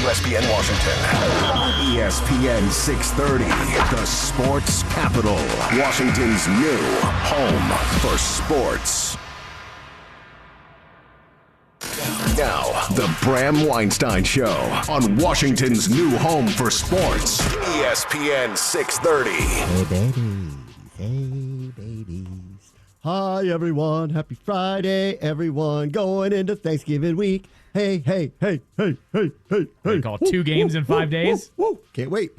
WSBN Washington. ESPN 630, the sports capital. Washington's new home for sports. Now, the Bram Weinstein Show on Washington's new home for sports. ESPN 630. Hey, babies. Hey, babies. Hi, everyone. Happy Friday, everyone. Going into Thanksgiving week. Hey, hey, hey, hey, hey, hey, hey. Call 2 games in 5 days. Woo. Can't wait.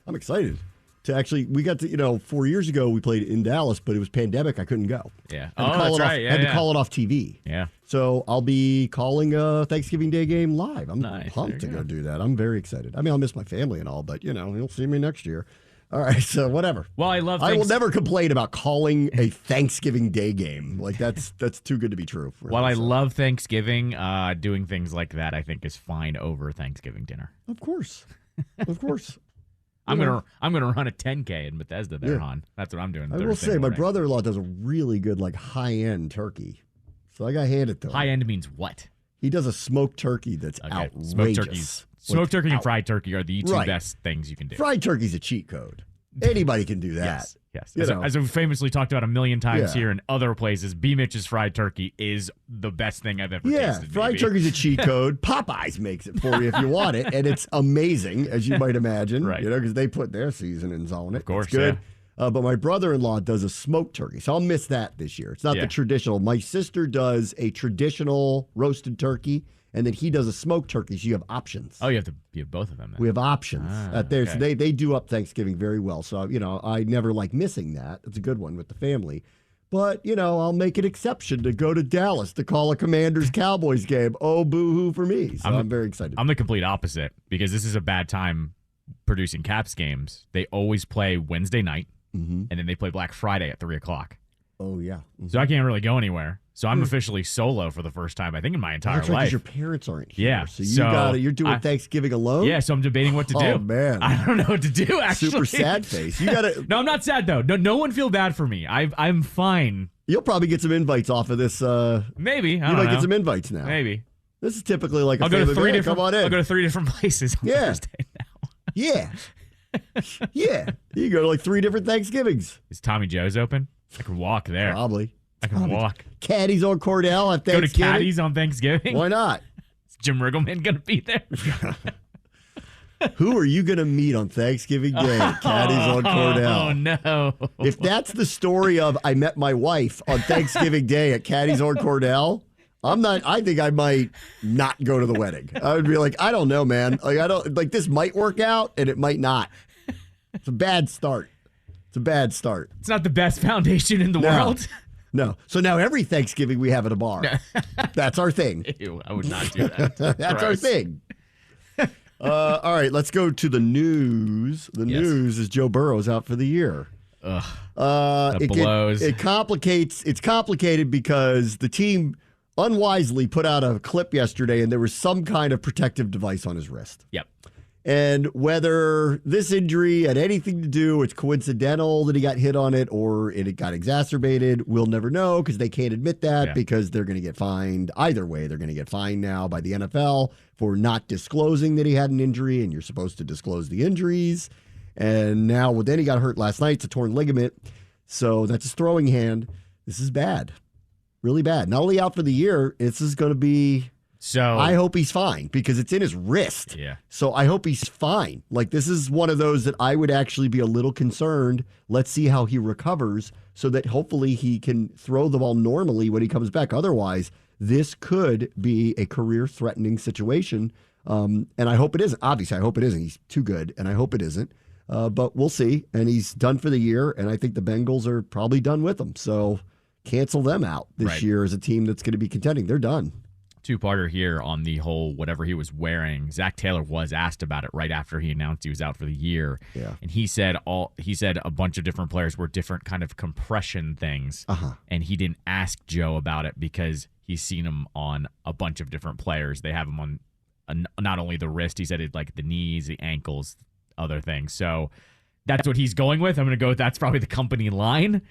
I'm excited to actually, we got to, 4 years ago we played in Dallas, but it was pandemic. I couldn't go. Yeah. That's right. Had to call it off TV. Yeah. So I'll be calling a Thanksgiving Day game live. I'm Nice. pumped to go do that. I'm very excited. I mean, I'll miss my family and all, but, you'll see me next year. All right, so whatever. Well, I will never complain about calling a Thanksgiving Day game. Like, that's too good to be true. While I love Thanksgiving, doing things like that I think is fine over Thanksgiving dinner. Of course. Of course. I'm gonna run a 10K in Bethesda there, Han. That's what I'm doing. I will say, my brother-in-law does a really good, high-end turkey. So I got to hand it to him. High-end means what? He does a smoked turkey that's outrageous. Smoked turkey and fried turkey are the two best things you can do. Fried turkey's a cheat code. Anybody can do that. Yes. As we famously talked about a million times here and other places, B. Mitch's fried turkey is the best thing I've ever tasted. Yeah, fried turkey's a cheat code. Popeyes makes it for you if you want it, and it's amazing, as you might imagine. Right. Because they put their seasonings on it. Of course, it's good. But my brother-in-law does a smoked turkey, so I'll miss that this year. It's not the traditional. My sister does a traditional roasted turkey, and then he does a smoked turkey, so you have options. Oh, you have both of them then. We have options at there. Okay. So they do up Thanksgiving very well. So, I never like missing that. It's a good one with the family. But, I'll make an exception to go to Dallas to call a Commanders-Cowboys game. Oh, boo-hoo for me. So I'm very excited. I'm the complete opposite because this is a bad time producing Caps games. They always play Wednesday night, and then they play Black Friday at 3 o'clock. Oh, yeah. So I can't really go anywhere. So I'm officially solo for the first time, I think, in my entire That's right, life. because your parents aren't here. Yeah. So you're doing Thanksgiving alone? Yeah, so I'm debating what to do. Oh, man. I don't know what to do, actually. Super sad face. You gotta. No, I'm not sad, though. No one feel bad for me. I'm fine. You'll probably get some invites off of this. Maybe. I you don't might know. get some invites now. Maybe. This is typically like a I'll go to 3 different. Come on in. I'll go to 3 different places on Thursday now. Yeah. Yeah. You go to like 3 different Thanksgivings. Is Tommy Joe's open? I could walk there. Probably. I can walk. Caddies on Cordell on Thanksgiving. Go to Caddies on Thanksgiving? Why not? Is Jim Riggleman going to be there? Who are you going to meet on Thanksgiving Day? Caddies on Cordell. Oh, no. If that's the story of I met my wife on Thanksgiving Day at Caddies on Cordell, I think I might not go to the wedding. I would be like, I don't know, man. This might work out and it might not. It's a bad start. It's not the best foundation in the world. No. So now every Thanksgiving we have at a bar. That's our thing. Ew, I would not do that. That's our thing. All right, let's go to the news. The news is Joe Burrow's out for the year. Ugh, that blows. It's complicated because the team unwisely put out a clip yesterday and there was some kind of protective device on his wrist. Yep. And whether this injury had anything to do, it's coincidental that he got hit on it or it got exacerbated, we'll never know because they can't admit that because they're going to get fined. Either way, they're going to get fined now by the NFL for not disclosing that he had an injury, and you're supposed to disclose the injuries. And now, then he got hurt last night. It's a torn ligament. So that's his throwing hand. This is bad. Really bad. Not only out for the year, this is going to be... So I hope he's fine because it's in his wrist. Yeah. So I hope he's fine. Like, this is one of those that I would actually be a little concerned. Let's see how he recovers so that hopefully he can throw the ball normally when he comes back. Otherwise, this could be a career-threatening situation. And I hope it isn't. Obviously, I hope it isn't. He's too good, and I hope it isn't. But we'll see. And he's done for the year, and I think the Bengals are probably done with him. So cancel them out this year as a team that's going to be contending. They're done. Two-parter here on the whole whatever he was wearing. Zach Taylor was asked about it right after he announced he was out for the year. Yeah. And he said a bunch of different players were different kind of compression things. And he didn't ask Joe about it because he's seen him on a bunch of different players. They have him on not only the wrist, he said it like the knees, the ankles, other things. So that's what he's going with. I'm going to go with that's probably the company line.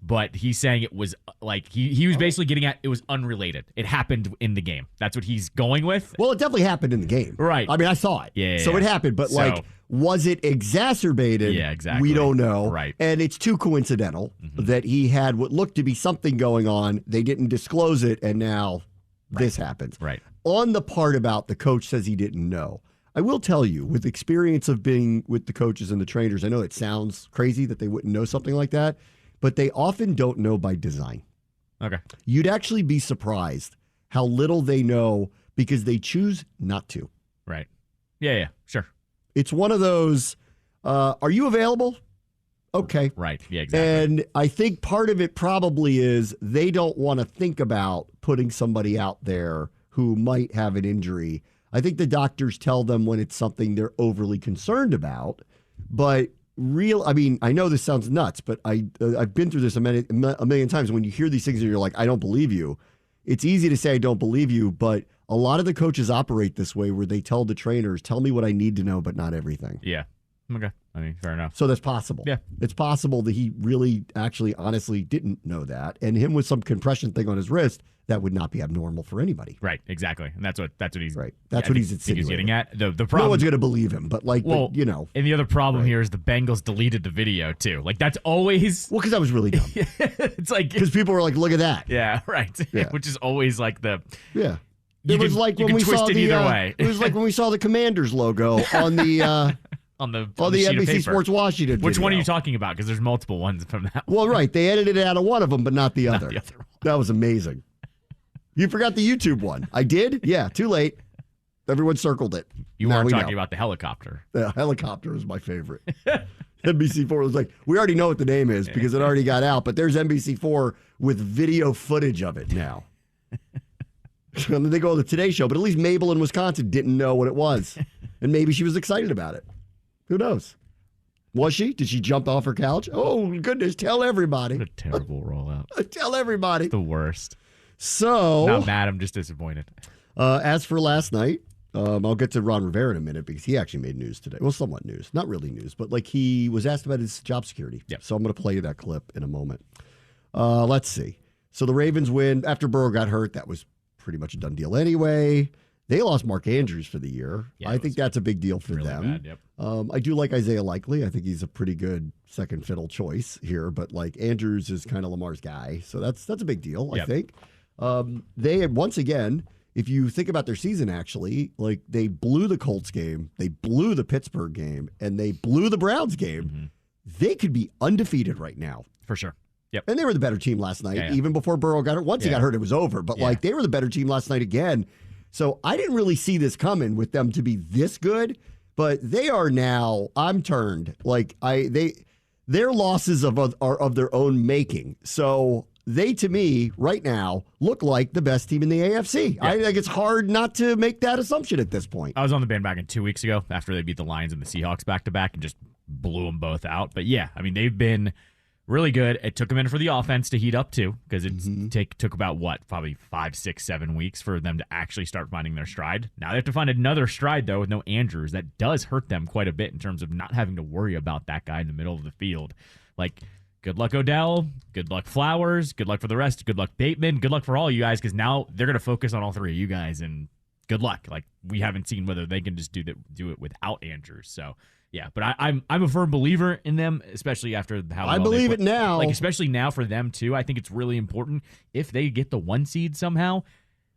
But he's saying it was like he was basically getting at it was unrelated. It happened in the game. That's what he's going with. Well, it definitely happened in the game. Right. I mean, I saw it. Yeah. So it happened, but was it exacerbated? Yeah, exactly. We don't know. Right. And it's too coincidental that he had what looked to be something going on. They didn't disclose it, and now this happens. Right. On the part about the coach says he didn't know, I will tell you, with experience of being with the coaches and the trainers, I know it sounds crazy that they wouldn't know something like that, but they often don't know by design. Okay. You'd actually be surprised how little they know because they choose not to. Right. Yeah, sure. It's one of those, are you available? Okay. Right. Yeah, exactly. And I think part of it probably is they don't want to think about putting somebody out there who might have an injury. I think the doctors tell them when it's something they're overly concerned about, but I know this sounds nuts, but I've been through this a million times. When you hear these things and you're like, I don't believe you, it's easy to say I don't believe you, but a lot of the coaches operate this way where they tell the trainers, tell me what I need to know, but not everything. Yeah. Okay. I mean, fair enough. So that's possible. Yeah. It's possible that he really, actually, honestly didn't know that. And him with some compression thing on his wrist, that would not be abnormal for anybody. Right. Exactly. And that's what he's right. That's what he's insinuating. He's getting at. The problem. No one's going to believe him, but you know. And the other problem here is the Bengals deleted the video too. Like that's always. Well, because that was really dumb. It's like because people were like, look at that. Yeah. Right. Yeah. Which is always like the. Yeah. It was like when we saw the. It was like when we saw the Commanders logo on the. On the NBC Sports Washington video. Which one are you talking about? Because there's multiple ones from that one. Well, right. They edited it out of one of them, but not the other. Not the other one. That was amazing. You forgot the YouTube one. I did? Yeah, too late. Everyone circled it. You weren't talking about the helicopter. The helicopter was my favorite. NBC4 was like, we already know what the name is because it already got out, but there's NBC4 with video footage of it now. And then they go to the Today Show, but at least Mabel in Wisconsin didn't know what it was. And maybe she was excited about it. Who knows? Was she? Did she jump off her couch? Oh, goodness. Tell everybody. What a terrible rollout. Tell everybody. The worst. So. Not mad. I'm just disappointed. As for last night, I'll get to Ron Rivera in a minute because he actually made news today. Well, somewhat news. Not really news, but like he was asked about his job security. Yep. So I'm going to play you that clip in a moment. Let's see. So the Ravens win. After Burrow got hurt, that was pretty much a done deal anyway. They lost Mark Andrews for the year. Yeah, I think that's a big deal for really them. Bad, yep. I do like Isaiah Likely. I think he's a pretty good second fiddle choice here, but like Andrews is kind of Lamar's guy. So that's a big deal, I think. They had, once again, if you think about their season, actually, like they blew the Colts game, they blew the Pittsburgh game, and they blew the Browns game. Mm-hmm. They could be undefeated right now. For sure. Yep. And they were the better team last night, even before Burrow got hurt. Once he got hurt, it was over. But like they were the better team last night again. So I didn't really see this coming with them to be this good, but they are now. I'm turned like their losses are of their own making. So they, to me, right now look like the best team in the AFC. I think it's hard not to make that assumption at this point. I was on the bandwagon 2 weeks ago after they beat the Lions and the Seahawks back to back and just blew them both out. But yeah, I mean they've been really good. It took a minute for the offense to heat up too, because it took about probably 5, 6, 7 weeks for them to actually start finding their stride. Now they have to find another stride though with no Andrews. That does hurt them quite a bit in terms of not having to worry about that guy in the middle of the field. Like, good luck Odell, good luck Flowers, good luck for the rest, good luck Bateman, good luck for all you guys, because now they're going to focus on all three of you guys, and good luck. Like, we haven't seen whether they can just do it without Andrews. So. Yeah, but I'm a firm believer in them, especially after how I believe it now. Like, especially now for them too. I think it's really important if they get the 1 seed somehow.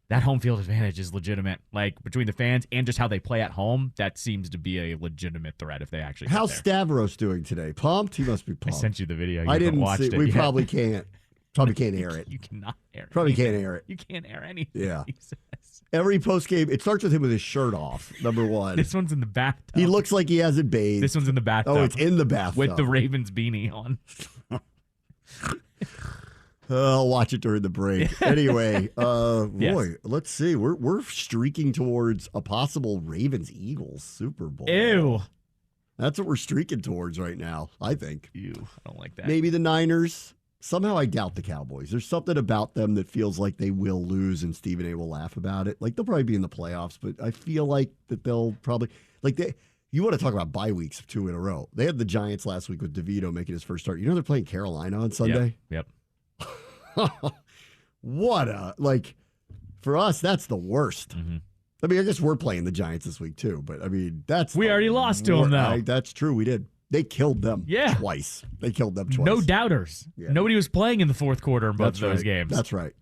That home field advantage is legitimate. Like, between the fans and just how they play at home, that seems to be a legitimate threat if they actually. How's Stavros doing today? Pumped? He must be pumped. I sent you the video. You I didn't watched see. it We yet. probably can't. Probably can't air it. You cannot air it. Probably can't air it. You can't air anything. Yeah. Every post game, it starts with him with his shirt off. Number one. This one's in the bathtub. He looks like he hasn't bathed. This one's in the bathtub. Oh, it's in the bathtub with the Ravens beanie on. I'll watch it during the break. Anyway, boy, let's see. We're streaking towards a possible Ravens-Eagles Super Bowl. Ew. That's what we're streaking towards right now, I think. Ew, I don't like that. Maybe the Niners. Somehow I doubt the Cowboys. There's something about them that feels like they will lose and Stephen A will laugh about it. Like, they'll probably be in the playoffs, but I feel like that they'll probably, like, You want to talk about bye weeks of 2 in a row. They had the Giants last week with DeVito making his first start. You know they're playing Carolina on Sunday? Yep. For us, that's the worst. Mm-hmm. I mean, I guess we're playing the Giants this week too, but I mean, we already lost to them, though. That's true. We did. They killed them twice. They killed them twice. No doubters. Yeah. Nobody was playing in the fourth quarter in both of those games. That's right.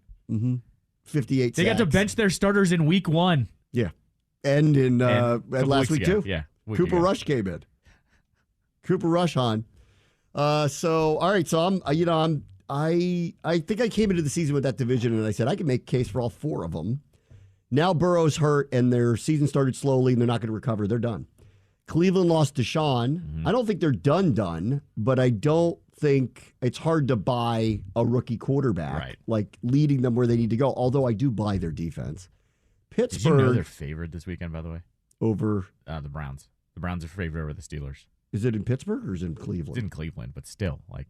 58 They got to bench their starters in week 1. Yeah. And last week too. Yeah. Cooper Rush came in. Cooper Rush on. So all right. So I think I came into the season with that division and I said I can make a case for all 4 of them. Now Burrow's hurt and their season started slowly and they're not going to recover. They're done. Cleveland lost Deshaun. I don't think they're done, but I don't think it's hard to buy a rookie quarterback like leading them where they need to go. Although I do buy their defense. Pittsburgh. Did you know they're favored this weekend, by the way? Over the Browns. The Browns are favored over the Steelers. Is it in Pittsburgh or is it in Cleveland? It's in Cleveland, but still, like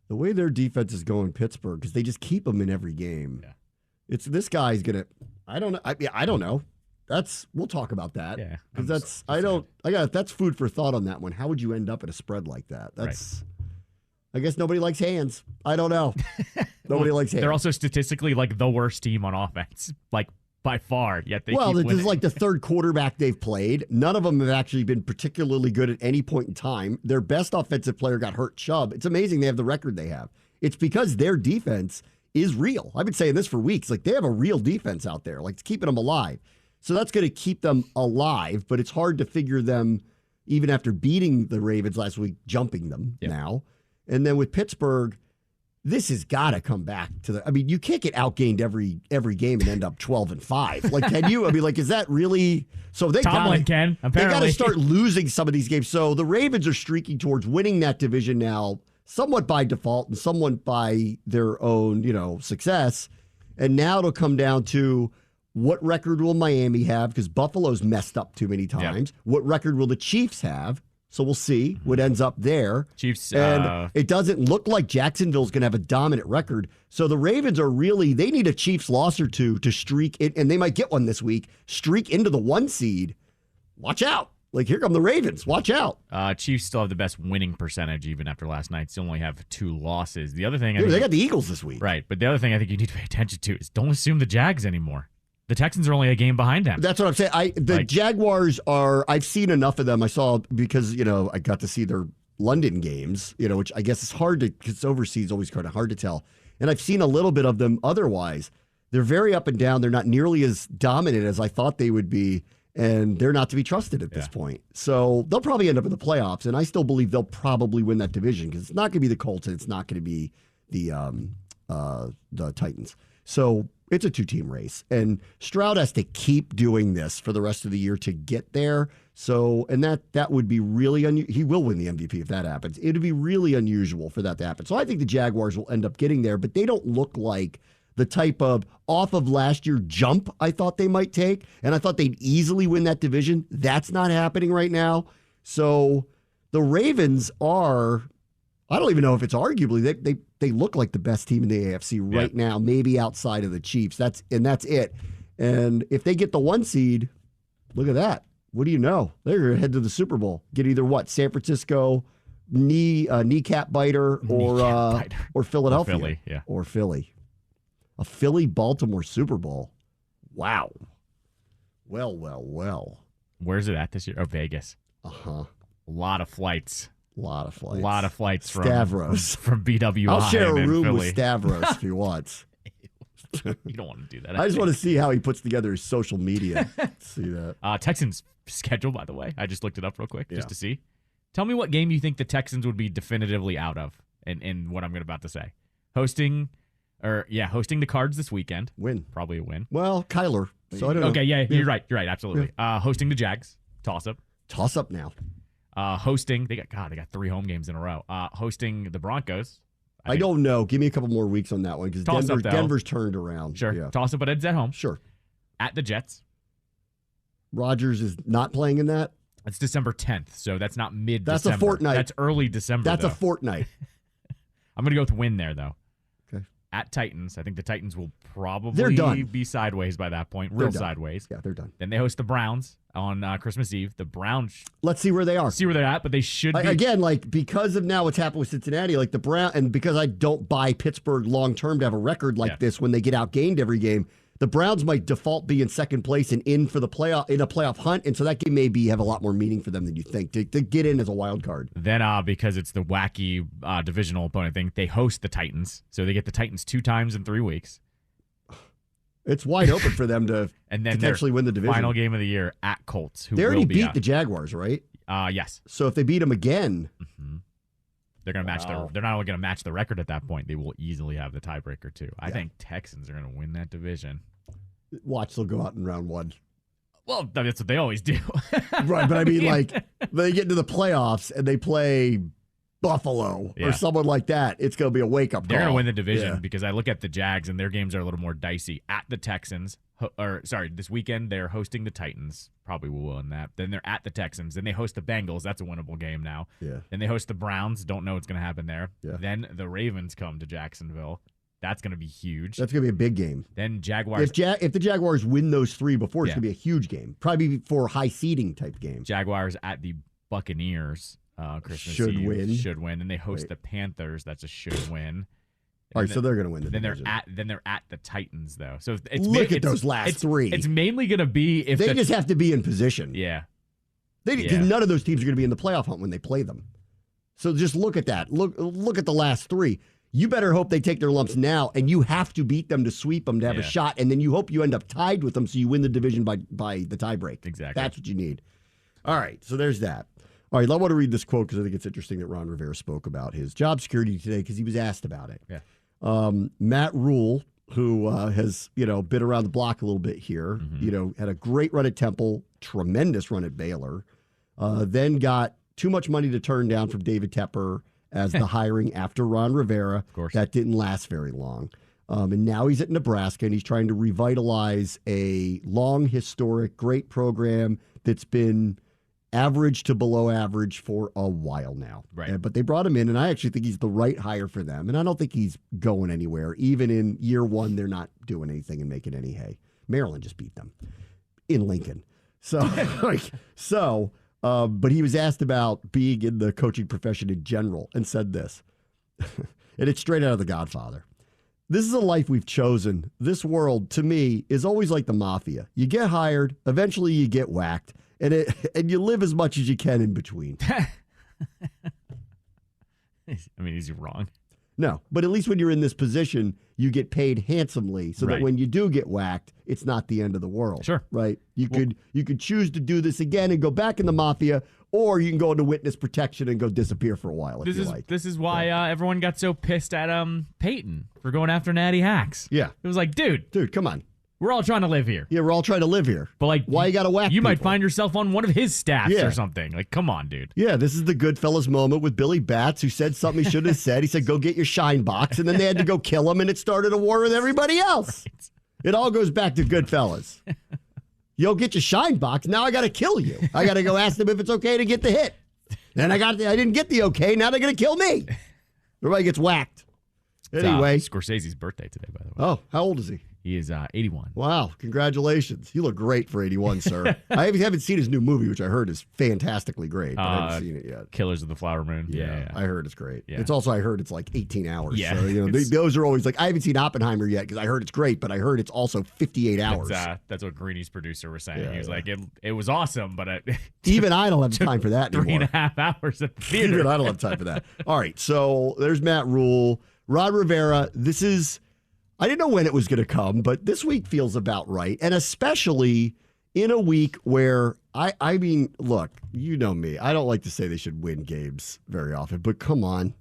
the way their defense is going, Pittsburgh, because they just keep them in every game. Yeah. It's this guy's gonna. I don't know. I don't know. We'll talk about that. Yeah, because that's food for thought on that one. How would you end up at a spread like that? That's. I guess nobody likes hands. I don't know. Nobody likes hands. They're also statistically like the worst team on offense, like by far. Yet they keep winning. This is like the third quarterback they've played. None of them have actually been particularly good at any point in time. Their best offensive player got hurt, Chubb. It's amazing they have the record they have. It's because their defense is real. I've been saying this for weeks. Like they have a real defense out there. Like it's keeping them alive. So that's going to keep them alive. But it's hard to figure them, even after beating the Ravens last week, jumping them now. And then with Pittsburgh, this has got to come back to the. I mean, you can't get outgained every game and end up 12-5. Like, can you? I mean, like, is that really? So they Tomlin can apparently. They got to start losing some of these games. So the Ravens are streaking towards winning that division now, somewhat by default and somewhat by their own, success. And now it'll come down to what record will Miami have because Buffalo's messed up too many times. Yep. What record will the Chiefs have? So we'll see what ends up there. Chiefs, and it doesn't look like Jacksonville's going to have a dominant record. So the Ravens are they need a Chiefs loss or two to streak it, and they might get one this week, streak into the 1 seed. Watch out. Like, here come the Ravens. Watch out. Chiefs still have the best winning percentage even after last night. Still only have 2 losses. The other thing... they got the Eagles this week. Right, but the other thing I think you need to pay attention to is don't assume the Jags anymore. The Texans are only a game behind them. That's what I'm saying. The Jaguars are, I've seen enough of them. I saw because, I got to see their London games, which I guess is hard to, because overseas always kind of hard to tell. And I've seen a little bit of them otherwise. They're very up and down. They're not nearly as dominant as I thought they would be. And they're not to be trusted at this point. So they'll probably end up in the playoffs. And I still believe they'll probably win that division because it's not going to be the Colts and it's not going to be the Titans. So it's a 2-team race. And Stroud has to keep doing this for the rest of the year to get there. So, and that would be really he will win the MVP if that happens. It would be really unusual for that to happen. So I think the Jaguars will end up getting there, but they don't look like the type of off of last year jump I thought they might take. And I thought they'd easily win that division. That's not happening right now. So the Ravens are, I don't even know if it's arguably, they look like the best team in the AFC right now, maybe outside of the Chiefs. That's it. And if they get the 1 seed, look at that. What do you know? They're going to head to the Super Bowl. Get either San Francisco, kneecap biter, or Philadelphia. Or Philly, yeah. Or Philly. A Philly-Baltimore Super Bowl. Wow. Well. Where's it at this year? Oh, Vegas. Uh-huh. A lot of flights. A lot of flights Stavros. from BWI. I'll share a room Philly. with Stavros if he wants. You don't want to do that. I just want to see how he puts together his social media. See that. Texans schedule, by the way. I just looked it up real quick just to see. Tell me what game you think the Texans would be definitively out of in what I'm about to say. Hosting the Cards this weekend. Win. Probably a win. Well, Kyler. So I don't know. Okay, yeah, you're right. Absolutely. Yeah. Hosting the Jags. Toss up now. Hosting. They got 3 home games in a row. Hosting the Broncos. I don't know. Give me a couple more weeks on that one because Denver's turned around. Sure. Yeah. Toss up, but Ed's at home. Sure. At the Jets. Rodgers is not playing in that. It's December 10th, so that's not mid-December. That's a fortnight. That's early December. That's a fortnight. I'm going to go with win there, though. Okay. at Titans. I think the Titans will They're probably done. be sideways by that point. They're Real done. sideways. Yeah, they're done. Then they host the Browns on Christmas Eve. The Browns. Let's see where they are. See where they're at, but they should be. Again, like, because of now what's happened with Cincinnati, like the Brown, and because I don't buy Pittsburgh long term to have a record like this when they get outgained every game, the Browns might default be in second place and in for the playoff hunt, and so that game maybe have a lot more meaning for them than you think to get in as a wild card. Then, because it's the wacky divisional opponent thing, they host the Titans, so they get the Titans 2 times in 3 weeks. It's wide open for them to and then potentially win the division. Final game of the year at Colts. Who they already will be beat the Jaguars, right? Yes. So if they beat them again, they're going to match they're not only going to match the record at that point, they will easily have the tiebreaker too. I Yeah. think Texans are going to win that division. watch they'll go out in round 1. Well, that's what they always do. Right, but I mean, like, they get into the playoffs and they play Buffalo or someone like that, it's going to be a wake-up call. They're going to win the division because I look at the Jags and their games are a little more dicey. At the Texans, this weekend they're hosting the Titans. Probably will win that. Then they're at the Texans. Then they host the Bengals. That's a winnable game now. Yeah. Then they host the Browns. Don't know what's going to happen there. Yeah. Then the Ravens come to Jacksonville. That's going to be huge. That's going to be a big game. Then Jaguars. If the Jaguars win those 3 before, it's going to be a huge game. Probably for high seeding type game. Jaguars at the Buccaneers. Christmas should Eve, win. Should win. And they host the Panthers. That's a should win. All right, so they're going to win the then division. They're at the Titans though. So it's look at those last 3. It's mainly going to be if they just have to be in position. Yeah. Because none of those teams are going to be in the playoff hunt when they play them. So just look at that. Look at the last 3. You better hope they take their lumps now, and you have to beat them to sweep them to have a shot, and then you hope you end up tied with them so you win the division by the tiebreak. Exactly. That's what you need. All right, so there's that. All right, I want to read this quote because I think it's interesting that Ron Rivera spoke about his job security today because he was asked about it. Yeah. Matt Rule, who has been around the block a little bit here, had a great run at Temple, tremendous run at Baylor, then got too much money to turn down from David Tepper as the hiring after Ron Rivera. Of course. That didn't last very long. And now he's at Nebraska, and he's trying to revitalize a long, historic, great program that's been average to below average for a while now. Right. But they brought him in, and I actually think he's the right hire for them. And I don't think he's going anywhere. Even in year 1, they're not doing anything and making any hay. Maryland just beat them in Lincoln. So, but he was asked about being in the coaching profession in general and said this, and it's straight out of The Godfather. This is a life we've chosen. This world, to me, is always like the mafia. You get hired, eventually you get whacked, and you live as much as you can in between. I mean, is he wrong? No, but at least when you're in this position, you get paid handsomely so that when you do get whacked, it's not the end of the world. Sure. Right? You could choose to do this again and go back in the mafia, or you can go into witness protection and go disappear for a while if you like. This is why everyone got so pissed at Peyton for going after Natty Hacks. Yeah. It was like, dude, come on. We're all trying to live here. Yeah, we're all trying to live here. But like, why you got to whack You people? might find yourself on one of his staffs or something. Like, come on, dude. Yeah, this is the Goodfellas moment with Billy Batts, who said something he shouldn't have said. He said, go get your shine box. And then they had to go kill him, and it started a war with everybody else. Right. It all goes back to Goodfellas. You'll get your shine box. Now I got to kill you. I got to go ask them if it's okay to get the hit. Then I didn't get the okay. Now they're going to kill me. Everybody gets whacked. Anyway. It's Scorsese's birthday today, by the way. Oh, how old is he? He is 81. Wow, congratulations. You look great for 81, sir. I haven't seen his new movie, which I heard is fantastically great, but I haven't seen it yet. Killers of the Flower Moon. Yeah, I heard it's great. Yeah. It's also, I heard it's like 18 hours. Yeah. So, those are always like, I haven't seen Oppenheimer yet because I heard it's great, but I heard it's also 58 hours. That's what Greeny's producer was saying. He was like, it was awesome, but even I don't have time for that anymore. 3.5 hours at the theater. Even I don't have time for that. All right, so there's Matt Rule. Ron Rivera, I didn't know when it was going to come, but this week feels about right. And especially in a week where, I mean, look, you know me. I don't like to say they should win games very often, but come on.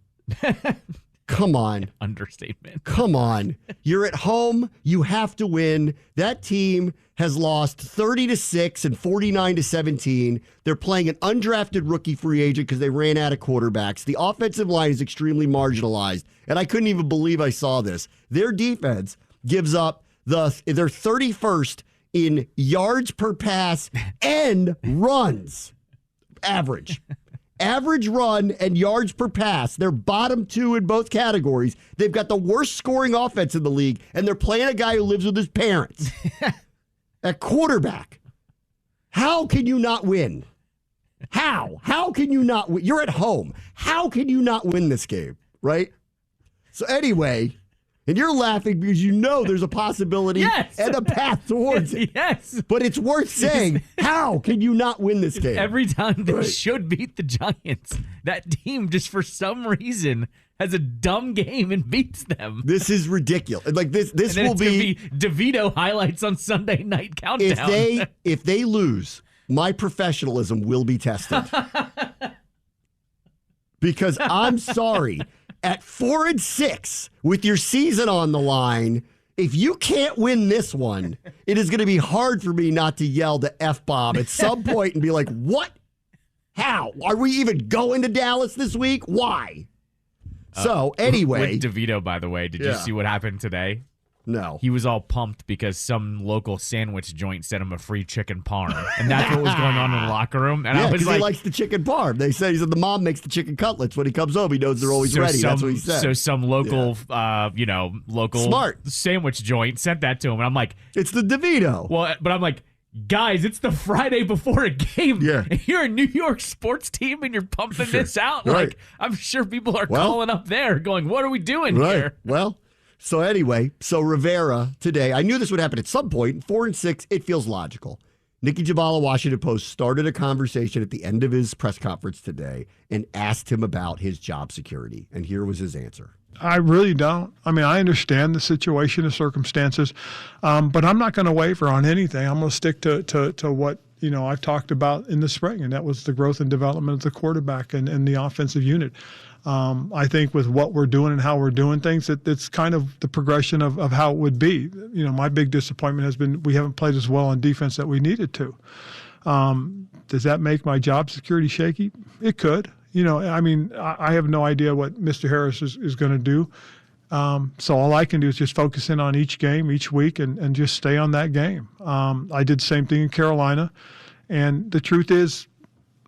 Come on. Understatement. Come on. You're at home. You have to win. That team has lost 30-6 and 49-17. They're playing an undrafted rookie free agent because they ran out of quarterbacks. The offensive line is extremely marginalized. And I couldn't even believe I saw this. Their defense gives up they're 31st in yards per pass and runs average. average run and yards per pass. They're bottom 2 in both categories. They've got the worst scoring offense in the league, and they're playing a guy who lives with his parents at quarterback. How can you not win? How? How can you not win? You're at home. How can you not win this game, right? So anyway, and you're laughing because you know there's a possibility and a path towards it. Yes. But it's worth saying, how can you not win this game? Every time they should beat the Giants, that team just for some reason has a dumb game and beats them. This is ridiculous. Like this will be DeVito highlights on Sunday Night Countdown. If they lose, my professionalism will be tested. Because I'm sorry, at 4-6 with your season on the line, if you can't win this one, it is going to be hard for me not to yell the F-bomb at some point and be like, what? How? Are we even going to Dallas this week? Why? So, anyway. With DeVito, by the way, did you see what happened today? No. He was all pumped because some local sandwich joint sent him a free chicken parm. And that's what was going on in the locker room. And I was like, he likes the chicken parm. He said the mom makes the chicken cutlets. When he comes home, he knows they're always ready. That's what he said. So some local, local Smart sandwich joint sent that to him. And I'm like, it's the DeVito. Well, but I'm like, guys, it's the Friday before a game. Yeah. And you're a New York sports team and you're pumping this out. Right. Like, I'm sure people are calling up there going, what are we doing here? Well, so anyway, Rivera today, I knew this would happen at some point. 4-6, it feels logical. Nikki Jhabvala, Washington Post, started a conversation at the end of his press conference today and asked him about his job security. And here was his answer. I really don't. I mean, I understand the situation, the circumstances, but I'm not going to waver on anything. I'm going to stick to what I've talked about in the spring, and that was the growth and development of the quarterback and the offensive unit. I think with what we're doing and how we're doing things, it's kind of the progression of how it would be. My big disappointment has been we haven't played as well on defense that we needed to. Does that make my job security shaky? It could. I have no idea what Mr. Harris is going to do. So all I can do is just focus in on each game, each week, and just stay on that game. I did the same thing in Carolina. And the truth is,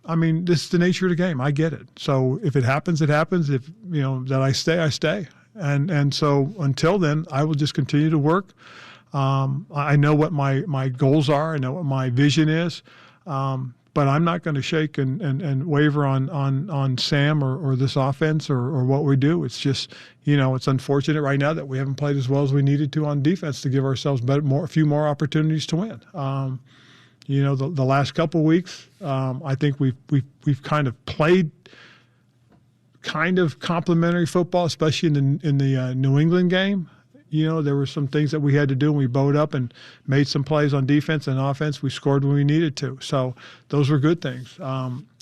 this is the nature of the game. I get it. So if it happens, it happens. If, that I stay, I stay. And so until then, I will just continue to work. I know what my goals are. I know what my vision is. But I'm not going to shake and waver on Sam or this offense or what we do. It's just, it's unfortunate right now that we haven't played as well as we needed to on defense to give ourselves a few more opportunities to win. The last couple of weeks, I think we've kind of played kind of complimentary football, especially in the New England game. There were some things that we had to do, and we bowed up and made some plays on defense and offense. We scored when we needed to. So those were good things.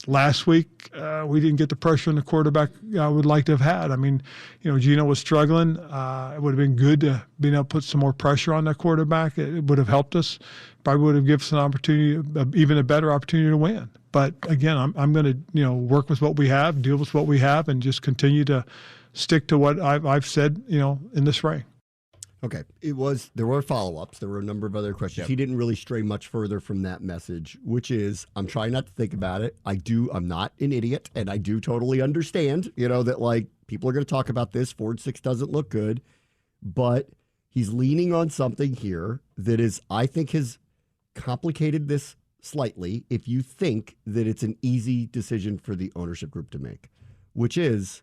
Last week, we didn't get the pressure on the quarterback I would like to have had. Gino was struggling. It would have been good to be able to put some more pressure on that quarterback. It would have helped us. Probably would have given us an opportunity, even a better opportunity to win. But, again, I'm going to, work with what we have, deal with what we have, and just continue to stick to what I've said, in the spring. Okay. There were follow-ups. There were a number of other questions. Yep. He didn't really stray much further from that message, which is, I'm trying not to think about it. I'm not an idiot, and I do totally understand, that people are going to talk about this. 4-6 doesn't look good, but he's leaning on something here that is, I think, has complicated this slightly if you think that it's an easy decision for the ownership group to make, which is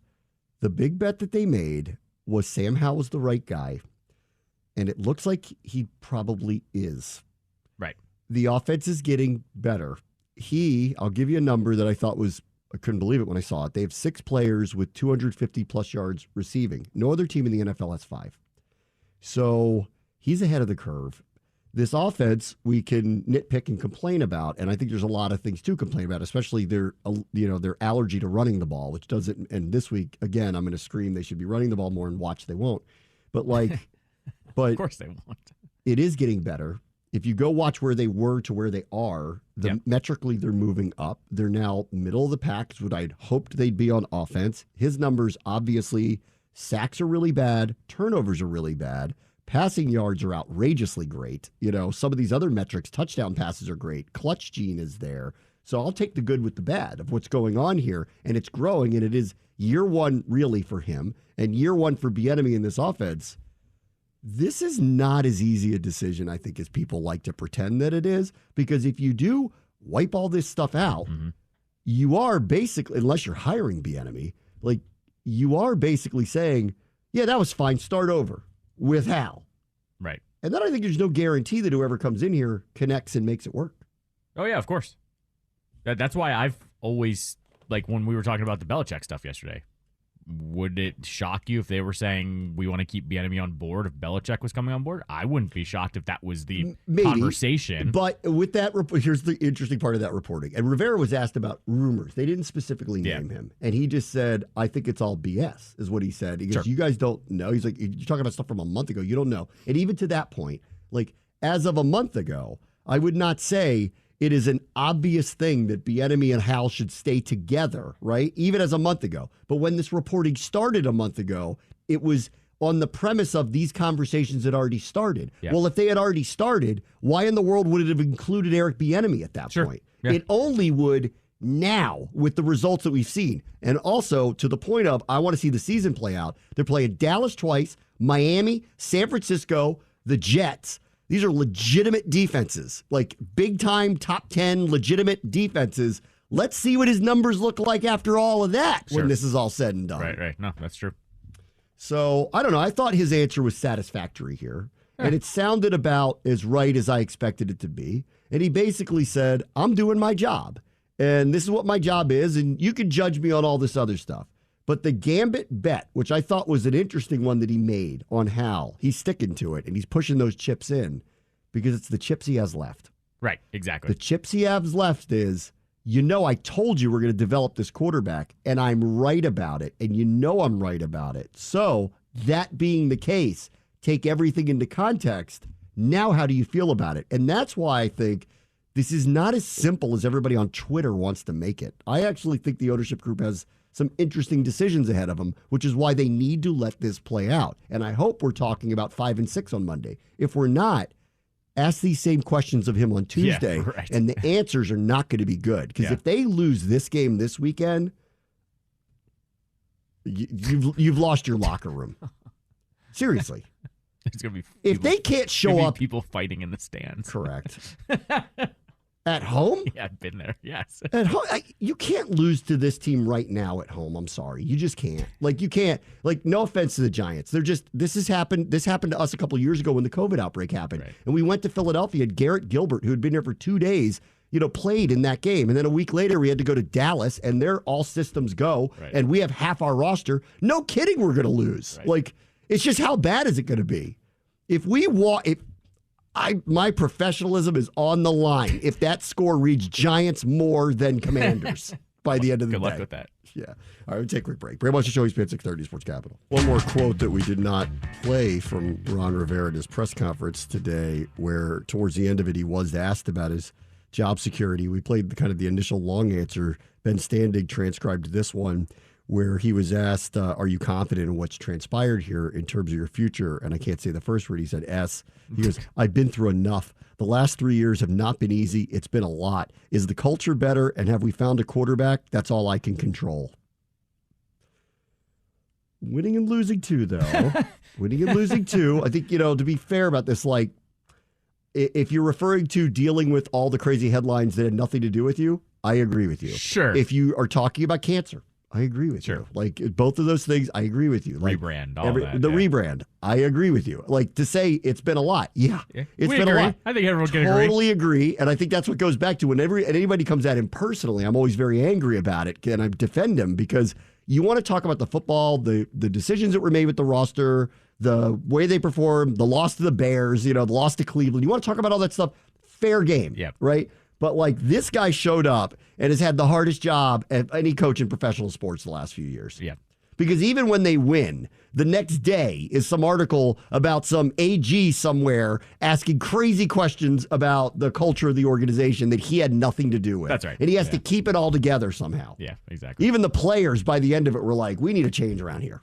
the big bet that they made was Sam Howell was the right guy. And it looks like he probably is. Right. The offense is getting better. I'll give you a number that I couldn't believe it when I saw it. They have 6 players with 250-plus yards receiving. No other team in the NFL has 5. So he's ahead of the curve. This offense, we can nitpick and complain about, and I think there's a lot of things to complain about, especially their allergy to running the ball, which doesn't, and this week, again, I'm going to scream they should be running the ball more and watch they won't. But But of course they won't. It is getting better. If you go watch where they were to where they are, metrically they're moving up. They're now middle of the pack, is what I'd hoped they'd be on offense. His numbers, obviously, sacks are really bad, turnovers are really bad, Passing yards are outrageously great. Some of these other metrics, touchdown passes are great. Clutch gene is there. So I'll take the good with the bad of what's going on here. And it's growing, and it is year one really for him and year one for Bieniemy in this offense. This is not as easy a decision, I think, as people like to pretend that it is. Because if you do wipe all this stuff out, you are basically, unless you're hiring Bieniemy, you are basically saying, yeah, that was fine. Start over with Hal. Right. And then I think there's no guarantee that whoever comes in here connects and makes it work. Oh, yeah, of course. That's why I've always, when we were talking about the Belichick stuff yesterday, would it shock you if they were saying we want to keep Bieniemy on board if Belichick was coming on board? I wouldn't be shocked if that was the conversation. But with that, here's the interesting part of that reporting. And Rivera was asked about rumors. They didn't specifically name him. And he just said, I think it's all BS, is what he said. He goes, You guys don't know. He's like, you're talking about stuff from a month ago. You don't know. And even to that point, as of a month ago, I would not say it is an obvious thing that Bieniemy and Hal should stay together, right? Even as a month ago. But when this reporting started a month ago, it was on the premise of these conversations had already started. Yeah. Well, if they had already started, why in the world would it have included Eric Bieniemy at that point? Yeah. It only would now with the results that we've seen. And also to the point of, I want to see the season play out. They're playing Dallas twice, Miami, San Francisco, the Jets. These are legitimate defenses, big time, top 10 legitimate defenses. Let's see what his numbers look like after all of that when this is all said and done. Right. No, that's true. So, I don't know. I thought his answer was satisfactory here. And it sounded about as right as I expected it to be. And he basically said, I'm doing my job. And this is what my job is. And you can judge me on all this other stuff. But the gambit bet, which I thought was an interesting one that he made on Hal, he's sticking to it, and he's pushing those chips in because it's the chips he has left. Right, exactly. The chips he has left is, I told you we're going to develop this quarterback, and I'm right about it, and I'm right about it. So that being the case, take everything into context. Now how do you feel about it? And that's why I think this is not as simple as everybody on Twitter wants to make it. I actually think the ownership group has some interesting decisions ahead of them, which is why they need to let this play out. And I hope we're talking about 5 and 6 on Monday. If we're not, ask these same questions of him on Tuesday, and the answers are not going to be good. Because if they lose this game this weekend, you've lost your locker room. Seriously. It's going to be if they can't show up, people fighting in the stands. Correct. At home? Yeah, I've been there. Yes. At home, you can't lose to this team right now at home. I'm sorry. You just can't. You can't. No offense to the Giants. This happened to us a couple of years ago when the COVID outbreak happened. Right. And we went to Philadelphia, and Garrett Gilbert, who had been there for 2 days, played in that game. And then a week later, we had to go to Dallas, and they're all systems go. Right. And we have half our roster. No kidding, we're going to lose. Right. It's just how bad is it going to be? My professionalism is on the line if that score reads Giants more than Commanders by the end of the day. Good luck with that. Yeah. All right, we'll take a quick break. Bram Show, ESPN 630 Sports Capital. One more quote that we did not play from Ron Rivera at his press conference today, where towards the end of it, he was asked about his job security. We played the initial long answer. Ben Standig transcribed this one, where he was asked, are you confident in what's transpired here in terms of your future? And I can't say the first word. He said, S. He goes, I've been through enough. The last 3 years have not been easy. It's been a lot. Is the culture better? And have we found a quarterback? That's all I can control. Winning and losing too, though. Winning and losing too. I think, to be fair about this, if you're referring to dealing with all the crazy headlines that had nothing to do with you, I agree with you. Sure. If you are talking about cancer, I agree with you. Both of those things, I agree with you. Rebrand, rebrand, I agree with you. To say it's been a lot. Yeah. It's been a lot. I think everyone can totally agree. And I think that's what goes back to whenever anybody comes at him personally, I'm always very angry about it. And I defend him because you want to talk about the football, the decisions that were made with the roster, the way they performed, the loss to the Bears, the loss to Cleveland. You want to talk about all that stuff. Fair game. Yeah. Right? But this guy showed up and has had the hardest job of any coach in professional sports the last few years. Yeah. Because even when they win, the next day is some article about some AG somewhere asking crazy questions about the culture of the organization that he had nothing to do with. That's right. And he has to keep it all together somehow. Yeah, exactly. Even the players by the end of it were like, we need a change around here.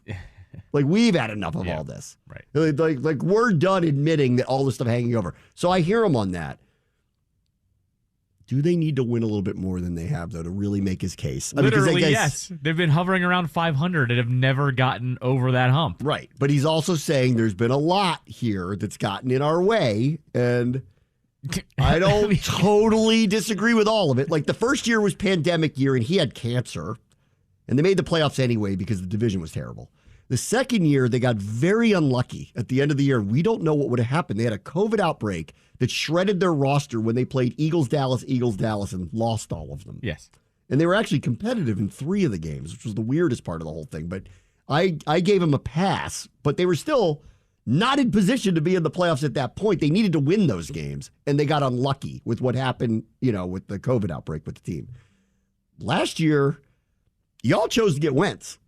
Like, we've had enough of all this. Right. Like we're done admitting that all this stuff hanging over. So I hear him on that. Do they need to win a little bit more than they have, though, to really make his case? Literally, yes. They've been hovering around 500 and have never gotten over that hump. Right. But he's also saying there's been a lot here that's gotten in our way, and I don't totally disagree with all of it. Like, the first year was pandemic year, and he had cancer, and they made the playoffs anyway because the division was terrible. The second year, they got very unlucky at the end of the year. We don't know what would have happened. They had a COVID outbreak that shredded their roster when they played Eagles-Dallas, and lost all of them. Yes. And they were actually competitive in 3 of the games, which was the weirdest part of the whole thing. But I gave them a pass, but they were still not in position to be in the playoffs at that point. They needed to win those games, and they got unlucky with what happened, with the COVID outbreak with the team. Last year, y'all chose to get Wentz.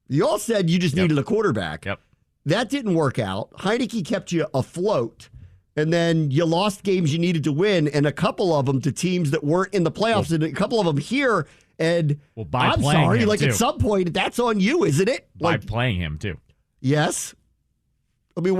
Y'all said you just needed a quarterback. Yep. That didn't work out. Heineke kept you afloat, and then you lost games you needed to win, and a couple of them to teams that weren't in the playoffs, and a couple of them here. And I'm sorry, at some point, that's on you, isn't it? By playing him, too. Yes. I mean,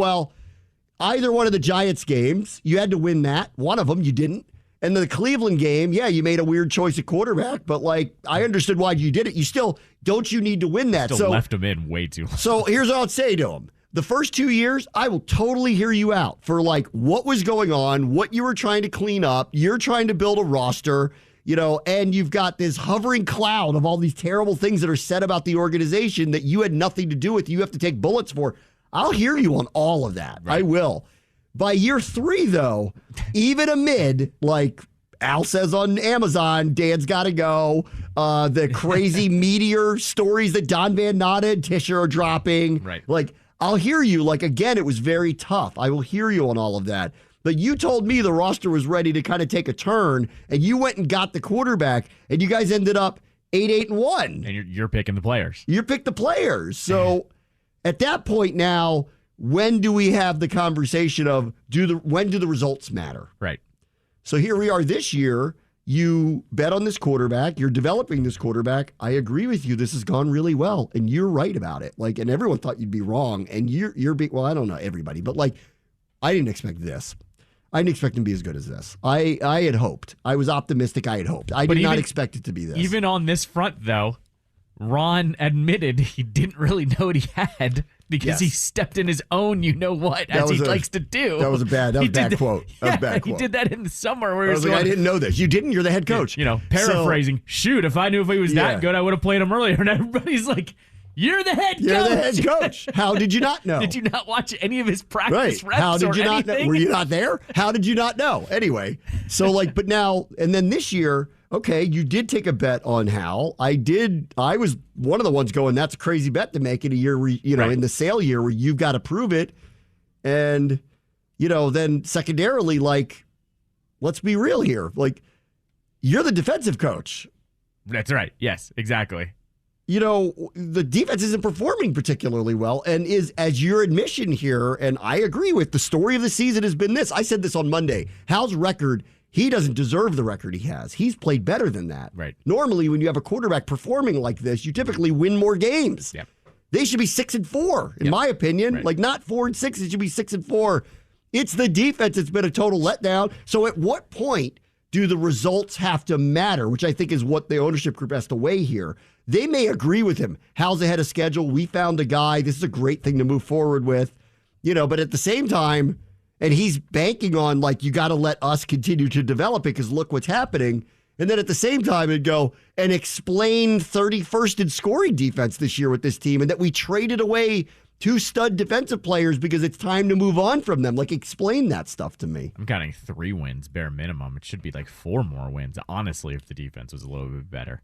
either one of the Giants games, you had to win that. One of them, you didn't. And the Cleveland game, you made a weird choice at quarterback, but I understood why you did it. You still, don't you need to win that? Still left him in way too long. So here's what I'll say to him. The first 2 years, I will totally hear you out for what was going on, what you were trying to clean up. You're trying to build a roster, and you've got this hovering cloud of all these terrible things that are said about the organization that you had nothing to do with. You have to take bullets for. I'll hear you on all of that. Right. I will. By year 3, though, even amid, Al says on Amazon, Dan's got to go, the crazy meteor stories that Don Van Natta and Tisha are dropping. Right. I'll hear you. Again, it was very tough. I will hear you on all of that. But you told me the roster was ready to kind of take a turn, and you went and got the quarterback, and you guys ended up 8-1. And you're picking the players. You picked the players. So at that point now, when do we have the conversation of when do the results matter? Right. So here we are this year. You bet on this quarterback. You're developing this quarterback. I agree with you. This has gone really well, and you're right about it. And everyone thought you'd be wrong, and you're being, well, I don't know everybody, but I didn't expect this. I didn't expect him to be as good as this. I had hoped. I was optimistic. I had hoped. I did not expect it to be this. Even on this front, though, Ron admitted he didn't really know what he had because he stepped in his own as he likes to do. That was a bad quote. That was a bad quote. He did that in the summer where I was I didn't know this. You didn't? You're the head coach. Paraphrasing, shoot, if I knew if he was that good, I would have played him earlier. And everybody's like, you're the head coach. You're the head coach. How did you not know? Did you not watch any of his practice reps? How did you not know? Were you not there? How did you not know? Anyway, so but now, and then this year, okay, you did take a bet on Hal. I was one of the ones going, that's a crazy bet to make in a year where, in the sale year where you've got to prove it. And, then secondarily, let's be real here. You're the defensive coach. That's right. Yes, exactly. The defense isn't performing particularly well, and is, as your admission here, and I agree with, the story of the season has been this. I said this on Monday. Hal's record, he doesn't deserve the record he has. He's played better than that. Right. Normally, when you have a quarterback performing like this, you typically win more games. Yep. They should be 6-4, in my opinion. Right. Not 4-6. It should be 6-4. It's the defense that's been a total letdown. So at what point do the results have to matter, which I think is what the ownership group has to weigh here? They may agree with him. Hal's ahead of schedule. We found a guy. This is a great thing to move forward with. But at the same time, and he's banking on, you got to let us continue to develop it because look what's happening. And then at the same time, it'd go and explain 31st in scoring defense this year with this team, and that we traded away 2 stud defensive players because it's time to move on from them. Explain that stuff to me. I'm counting 3 wins, bare minimum. It should be 4 more wins, honestly, if the defense was a little bit better.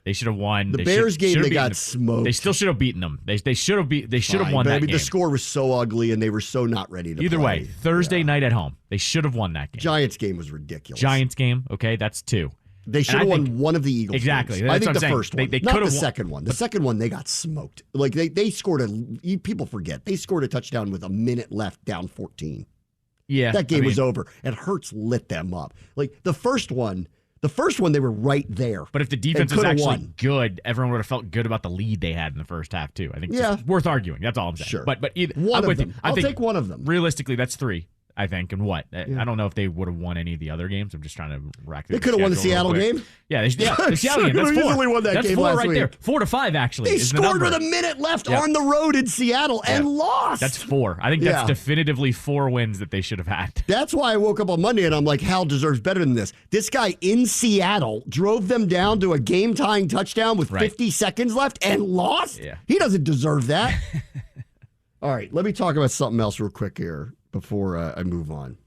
They should have won. The Bears game, they got smoked. They still should have beaten them. They should have won that game. The score was so ugly, and they were so not ready to play. Either way, Thursday night at home, they should have won that game. Giants game was ridiculous. Giants game, okay, that's 2. They should have won one of the Eagles exactly. games. I think the first one, they not the second one. The second one, they got smoked. They scored people forget, they scored a touchdown with a minute left, down 14. Yeah. That game was over, and Hurts lit them up. The first one, The first one, they were right there. But if the defense was actually won. good, everyone would have felt good about the lead they had in the first half, too. I think it's worth arguing. That's all I'm saying. Sure. But either, one of them. I'll take one of them. Realistically, that's 3. I think, and what? I don't know if they would have won any of the other games. I'm just trying to rack through. They could have won the Seattle game. Yeah, the Seattle game. That's 4. Easily won that that's game 4 last right week. there. 4-5 actually. They is scored the with a minute left on the road in Seattle and lost. That's 4. I think that's definitively 4 wins that they should have had. That's why I woke up on Monday and I'm like, Hal deserves better than this. This guy in Seattle drove them down to a game-tying touchdown with 50 seconds left and lost? Yeah. He doesn't deserve that. All right, let me talk about something else real quick here before I move on.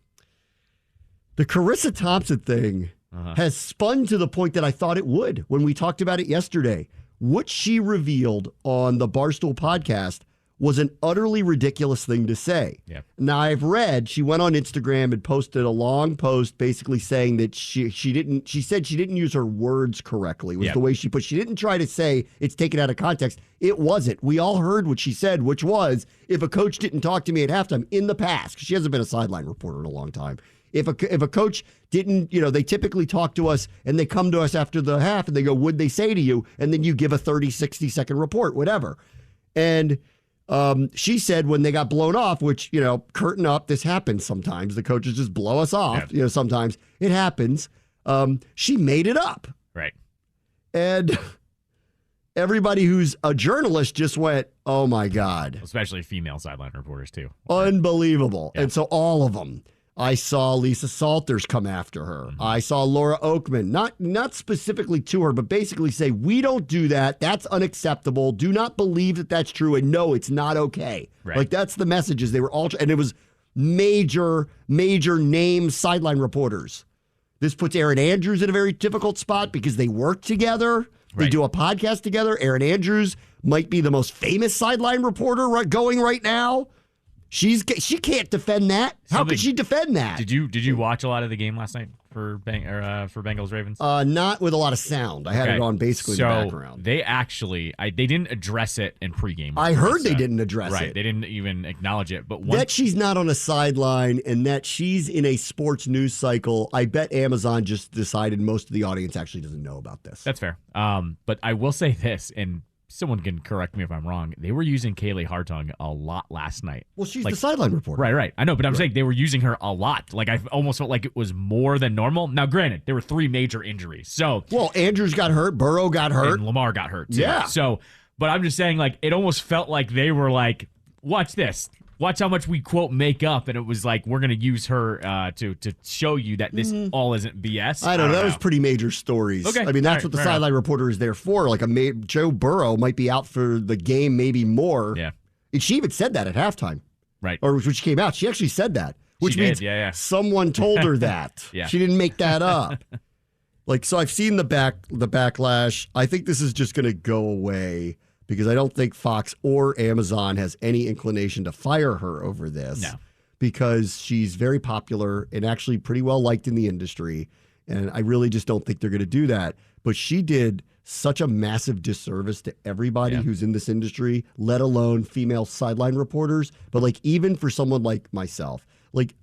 The Charissa Thompson thing has spun to the point that I thought it would when we talked about it yesterday. What she revealed on the Barstool podcast was an utterly ridiculous thing to say. Yep. Now, I've read she went on Instagram and posted a long post basically saying that she said she didn't use her words correctly, was the way she put. She didn't try to say it's taken out of context. It wasn't. We all heard what she said, which was, if a coach didn't talk to me at halftime in the past, because she hasn't been a sideline reporter in a long time. If a coach didn't, they typically talk to us and they come to us after the half and they go, what'd they say to you? And then you give a 30, 60-second report, whatever. And she said when they got blown off, which, curtain up, this happens sometimes. The coaches just blow us off. Yeah. Sometimes it happens. She made it up. Right. And everybody who's a journalist just went, oh, my God. Especially female sideline reporters, too. Unbelievable. Yeah. And so all of them. I saw Lisa Salters come after her. Mm-hmm. I saw Laura Oakman, not specifically to her, but basically say, we don't do that. That's unacceptable. Do not believe that that's true. And no, it's not okay. Right. Like, that's the messages. They were all, and it was major name sideline reporters. This puts Erin Andrews in a very difficult spot because they work together. They do a podcast together. Erin Andrews might be the most famous sideline reporter going right now. She can't defend that. How could she defend that? Did you watch a lot of the game last night for Bengals Ravens? Not with a lot of sound. I had it on basically in the background. They actually they didn't address it in pregame. I heard they didn't address it. Right, they didn't even acknowledge it. But that she's not on a sideline and that she's in a sports news cycle, I bet Amazon just decided most of the audience actually doesn't know about this. That's fair. But I will say this, and someone can correct me if I'm wrong. They were using Kaylee Hartung a lot last night. Well, she's the sideline reporter. Right. I know, but I'm saying they were using her a lot. Like, I almost felt like it was more than normal. Now, granted, there were 3 major injuries. So, well, Andrews got hurt, Burrow got hurt, and Lamar got hurt too. Yeah. So, but I'm just saying, like, it almost felt like they were like, watch this. Watch how much we, quote, make up. And it was like, we're going to use her to show you that this all isn't BS. I don't know. That was pretty major stories. Okay. I mean, that's what the sideline reporter is there for. Like, Joe Burrow might be out for the game, maybe more. Yeah. And she even said that at halftime. Right. Or when she came out, she actually said that. Which means someone told her that. Yeah. She didn't make that up. So I've seen the backlash. I think this is just going to go away, because I don't think Fox or Amazon has any inclination to fire her over this. No. Because she's very popular and actually pretty well liked in the industry. And I really just don't think they're going to do that. But she did such a massive disservice to everybody who's in this industry, let alone female sideline reporters. But like, even for someone like myself, like,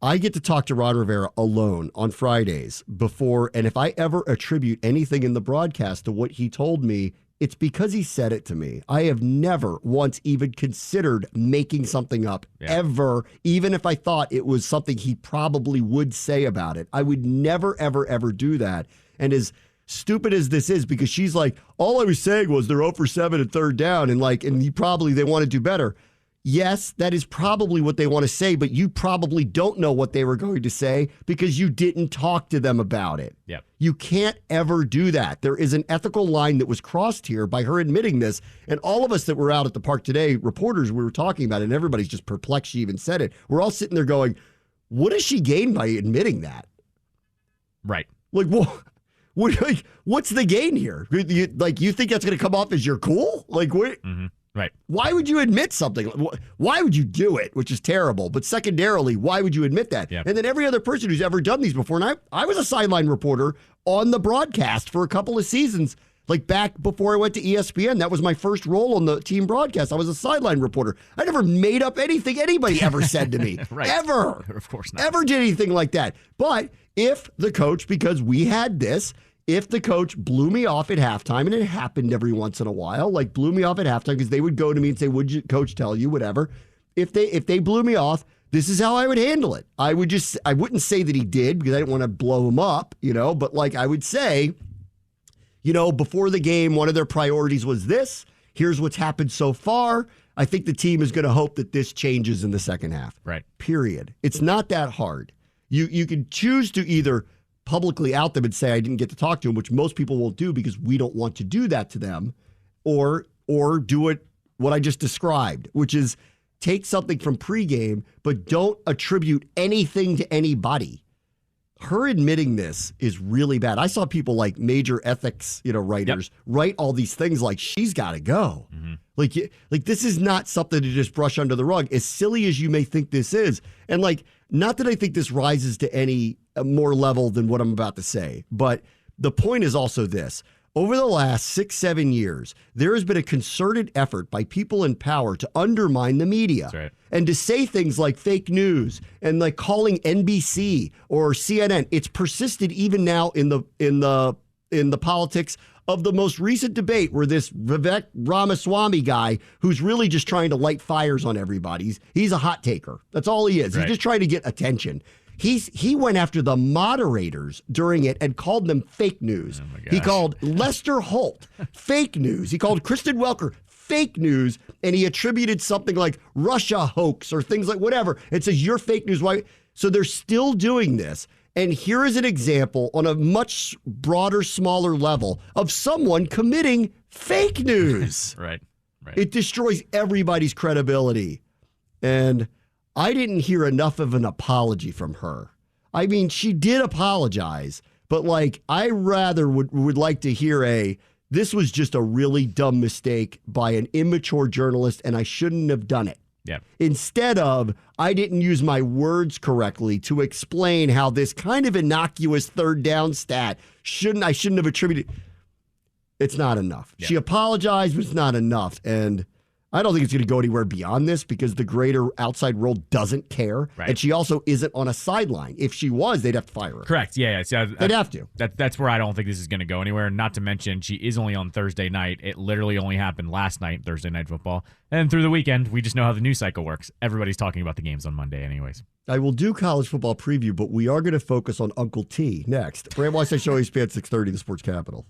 I get to talk to Ron Rivera alone on Fridays before. And if I ever attribute anything in the broadcast to what he told me, it's because he said it to me. I have never once even considered making something up, ever, even if I thought it was something he probably would say about it. I would never, ever, ever do that. And as stupid as this is, because she's like, all I was saying was they're 0 for 7 and third down, and they want to do better. Yes, that is probably what they want to say, but you probably don't know what they were going to say because you didn't talk to them about it. Yep. You can't ever do that. There is an ethical line that was crossed here by her admitting this. And all of us that were out at the park today, reporters, we were talking about it, and everybody's just perplexed she even said it. We're all sitting there going, what does she gain by admitting that? Right. Like, what's the gain here? You think that's going to come off as you're cool? Like, what? Mm-hmm. Right. Why would you admit something? Why would you do it, which is terrible? But secondarily, why would you admit that? Yep. And then every other person who's ever done these before, and I was a sideline reporter on the broadcast for a couple of seasons. Like back before I went to ESPN, that was my first role on the team broadcast. I was a sideline reporter. I never made up anything anybody ever said to me. Right. Ever. Of course not. Ever did anything like that. But if the coach, because we had this, if the coach blew me off at halftime, and it happened every once in a while, like blew me off at halftime because they would go to me and say, would you, coach tell you, whatever. If they blew me off, this is how I would handle it. I wouldn't say that he did because I didn't want to blow him up, but like I would say, before the game, one of their priorities was this. Here's what's happened so far. I think the team is going to hope that this changes in the second half. Right. Period. It's not that hard. You can choose to either publicly out them and say, I didn't get to talk to him, which most people won't do because we don't want to do that to them, or do it what I just described, which is take something from pregame, but don't attribute anything to anybody. Her admitting this is really bad. I saw people like major ethics, writers write all these things like she's got to go. Mm-hmm. Like this is not something to just brush under the rug, as silly as you may think this is. And not that I think this rises to any more level than what I'm about to say, but the point is also this. Over the last 6-7 years, there has been a concerted effort by people in power to undermine the media. That's right. And to say things like fake news and like calling NBC or CNN. It's persisted even now in the politics of the most recent debate where this Vivek Ramaswamy guy, who's really just trying to light fires on everybody, he's a hot taker. That's all he is. Right. He's just trying to get attention. He went after the moderators during it and called them fake news. Oh my gosh. He called Lester Holt fake news. He called Kristen Welker fake news, and he attributed something like Russia hoax or things like whatever. It says you're fake news. Why? So they're still doing this. And here is an example on a much broader, smaller level of someone committing fake news. Right. It destroys everybody's credibility. And I didn't hear enough of an apology from her. I mean, she did apologize, but I rather would like to hear this was just a really dumb mistake by an immature journalist and I shouldn't have done it. Yeah. Instead of, I didn't use my words correctly to explain how this kind of innocuous third down stat I shouldn't have attributed. It's not enough. Yeah. She apologized, but it's not enough. And I don't think it's going to go anywhere beyond this because the greater outside world doesn't care. Right. And she also isn't on a sideline. If she was, they'd have to fire her. Correct. Yeah. So they'd have to. That's where I don't think this is going to go anywhere. Not to mention, she is only on Thursday night. It literally only happened last night, Thursday Night Football. And through the weekend, we just know how the news cycle works. Everybody's talking about the games on Monday anyways. I will do college football preview, but we are going to focus on Uncle T next. Bram Weinstein Show, ESPN 630, the Sports Capital.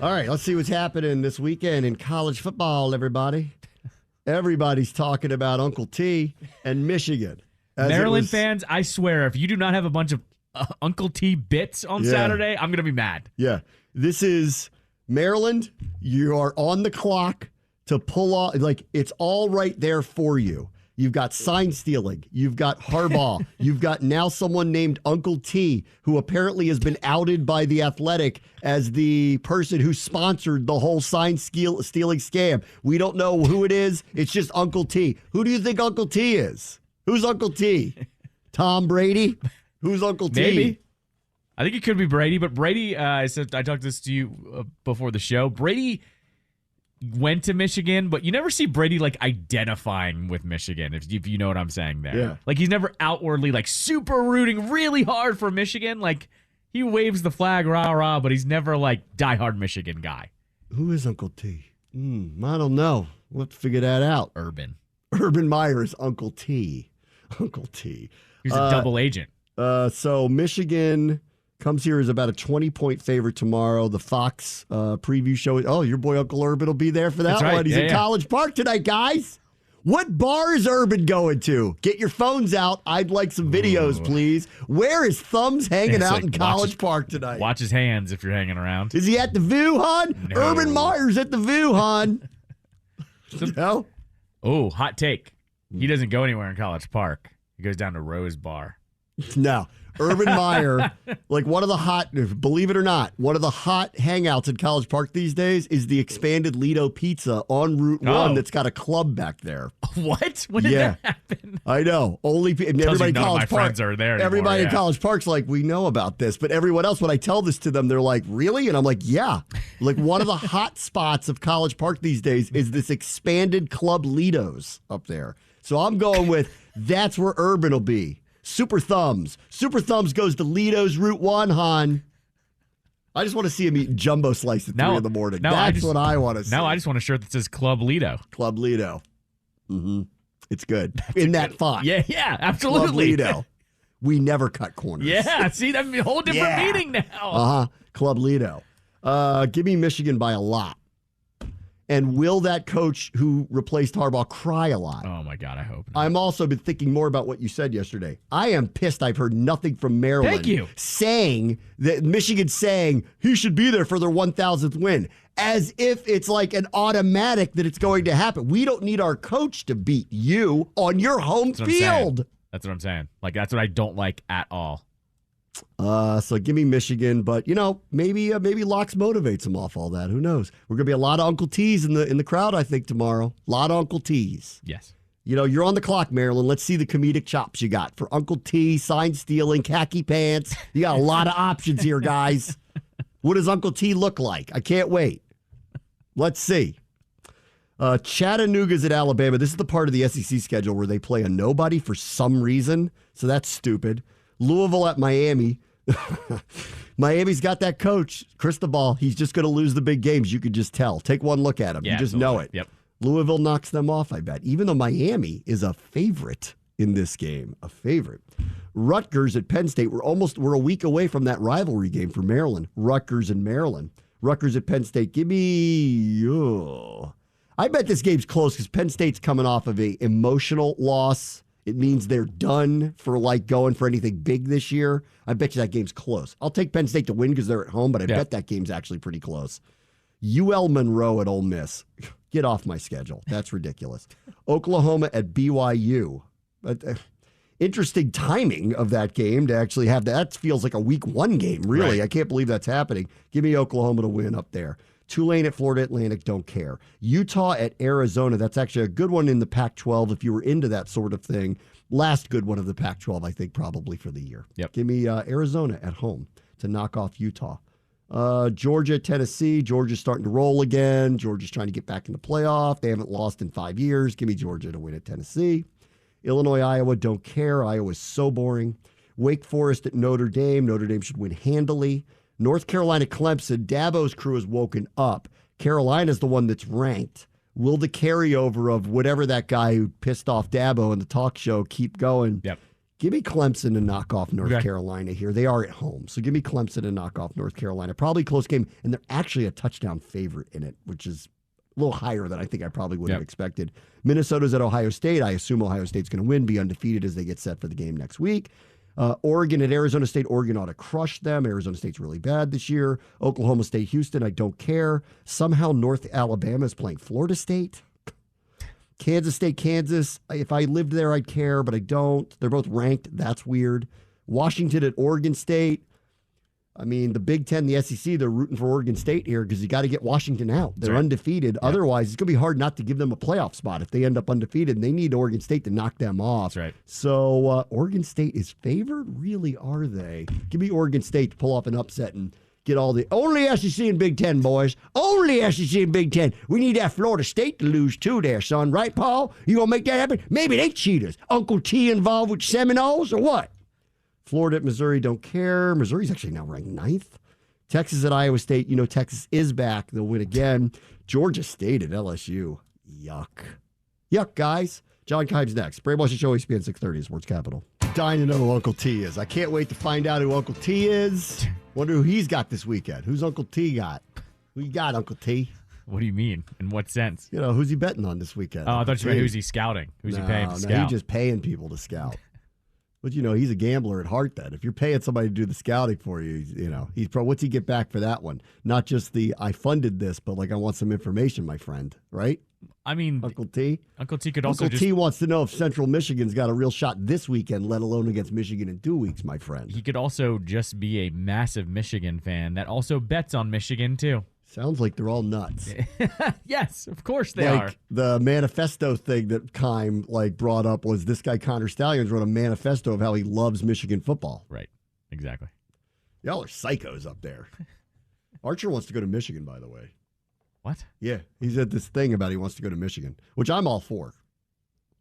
All right, let's see what's happening this weekend in college football, everybody. Everybody's talking about Uncle T and Michigan. Maryland fans, I swear, if you do not have a bunch of Uncle T bits on Saturday, I'm going to be mad. Yeah. This is Maryland. You are on the clock to pull off. It's all right there for you. You've got sign stealing. You've got Harbaugh. You've got now someone named Uncle T, who apparently has been outed by The Athletic as the person who sponsored the whole sign stealing scam. We don't know who it is. It's just Uncle T. Who do you think Uncle T is? Who's Uncle T? Tom Brady? Who's Uncle T? Maybe. I think it could be Brady, but Brady, I talked this to you before the show. Brady went to Michigan, but you never see Brady identifying with Michigan, if you know what I'm saying there. Yeah. He's never outwardly super rooting really hard for Michigan. He waves the flag, rah-rah, but he's never diehard Michigan guy. Who is Uncle T? I don't know. We'll have to figure that out. Urban Meyer is Uncle T. Uncle T. He's a double agent. So Michigan comes here as about a 20-point favorite tomorrow. The Fox preview show. Oh, your boy Uncle Urban will be there for that right. one. He's in College Park tonight, guys. What bar is Urban going to? Get your phones out. I'd like some videos, please. Where is Thumbs hanging out in College Park tonight? Watch his hands if you're hanging around. Is he at the View, hon? No. Urban Meyer's at the View, hon. No? Oh, hot take. He doesn't go anywhere in College Park. He goes down to Rose Bar. No. Urban Meyer, like one of the hot, believe it or not, one of the hot hangouts in College Park these days is the expanded Lido Pizza on Route 1 that's got a club back there. What? When did that happen? I know. Everybody in College Park, friends are there anymore, everybody in College Park's like, we know about this. But everyone else, when I tell this to them, they're like, really? And I'm like, yeah. Like one of the hot spots of College Park these days is this expanded Club Lido's up there. So I'm going with that's where Urban will be. Super Thumbs. Super Thumbs goes to Lido's Route 1, hon. I just want to see him eating jumbo slice at 3 in the morning. That's what I want to see. Now I just want a shirt that says Club Lido. Club Lido. Mm-hmm. It's good. In that font. Yeah, absolutely. Club Lido. We never cut corners. Yeah, see, that'd be a whole different meaning now. Uh-huh. Club Lido. Give me Michigan by a lot. And will that coach who replaced Harbaugh cry a lot? Oh, my God, I hope not. I'm also been thinking more about what you said yesterday. I am pissed I've heard nothing from Maryland. Thank you. Saying that Michigan's saying he should be there for their 1,000th win. As if it's like an automatic that it's going to happen. We don't need our coach to beat you on your home field. That's what I'm saying. Like, that's what I don't like at all. So give me Michigan, but maybe Locks motivates him off all that. Who knows? We're gonna be a lot of Uncle T's in the crowd, I think, tomorrow. A lot of Uncle T's. Yes. You're on the clock, Maryland. Let's see the comedic chops you got for Uncle T, sign stealing, khaki pants. You got a lot of options here, guys. What does Uncle T look like? I can't wait. Let's see. Chattanooga's at Alabama. This is the part of the SEC schedule where they play a nobody for some reason, so that's stupid. Louisville at Miami. Miami's got that coach, Cristobal. He's just going to lose the big games. You could just tell. Take one look at him. You just know it. Yep. Louisville knocks them off, I bet. Even though Miami is a favorite in this game. A favorite. Rutgers at Penn State. We're a week away from that rivalry game for Maryland. Rutgers and Maryland. Rutgers at Penn State. Give me... I bet this game's close because Penn State's coming off of a emotional loss. It means they're done for going for anything big this year. I bet you that game's close. I'll take Penn State to win because they're at home, but I bet that game's actually pretty close. UL Monroe at Ole Miss. Get off my schedule. That's ridiculous. Oklahoma at BYU. Interesting timing of that game to actually have that. That feels like a week 1 game, really. Right. I can't believe that's happening. Give me Oklahoma to win up there. Tulane at Florida Atlantic, don't care. Utah at Arizona, that's actually a good one in the Pac-12 if you were into that sort of thing. Last good one of the Pac-12, I think, probably for the year. Yep. Give me Arizona at home to knock off Utah. Georgia at Tennessee. Georgia's starting to roll again. Georgia's trying to get back in the playoff. They haven't lost in 5 years. Give me Georgia to win at Tennessee. Illinois, Iowa, don't care. Iowa's so boring. Wake Forest at Notre Dame. Notre Dame should win handily. North Carolina, Clemson, Dabo's crew has woken up. Carolina's the one that's ranked. Will the carryover of whatever that guy who pissed off Dabo in the talk show keep going? Yep. Give me Clemson to knock off North Carolina here. They are at home. So give me Clemson to knock off North Carolina. Probably a close game. And they're actually a touchdown favorite in it, which is a little higher than I think I probably would have expected. Minnesota's at Ohio State. I assume Ohio State's going to win, be undefeated as they get set for the game next week. Oregon at Arizona State. Oregon ought to crush them. Arizona State's really bad this year. Oklahoma State, Houston, I don't care. Somehow North Alabama is playing Florida State. Kansas State, Kansas. If I lived there, I'd care, but I don't. They're both ranked. That's weird. Washington at Oregon State. I mean, the Big Ten, the SEC, they're rooting for Oregon State here because you got to get Washington out. They're undefeated. Yeah. Otherwise, it's going to be hard not to give them a playoff spot if they end up undefeated, and they need Oregon State to knock them off. That's right. So Oregon State is favored? Really, are they? Give me Oregon State to pull off an upset and get all the... Only SEC and Big Ten, boys. Only SEC and Big Ten. We need that Florida State to lose too there, son. Right, Paul? You going to make that happen? Maybe they cheaters. Uncle T involved with Seminoles or what? Florida at Missouri, don't care. Missouri's actually now ranked 9th. Texas at Iowa State. You know Texas is back. They'll win again. Georgia State at LSU. Yuck. Yuck, guys. John Kimes next. Brave Washington Show, ESPN 630, Sports Capital. Dying to know who Uncle T is. I can't wait to find out who Uncle T is. Wonder who he's got this weekend. Who's Uncle T got? Who you got, Uncle T? What do you mean? In what sense? You know, who's he betting on this weekend? Oh, I thought you meant who's he scouting? Who's he paying to scout? He's just paying people to scout. But, you know, he's a gambler at heart then. If you're paying somebody to do the scouting for you, you know, what's he get back for that one? Not just the, I funded this, but like, I want some information, my friend, right? I mean, Uncle T. Uncle T could also Uncle T wants to know if Central Michigan's got a real shot this weekend, let alone against Michigan in 2 weeks, my friend. He could also just be a massive Michigan fan that also bets on Michigan, too. Sounds like they're all nuts. Yes, of course they are. The manifesto thing that Keim brought up was this guy Connor Stallions wrote a manifesto of how he loves Michigan football. Right, exactly. Y'all are psychos up there. Archer wants to go to Michigan, by the way. What? Yeah, he's at this thing about he wants to go to Michigan, which I'm all for.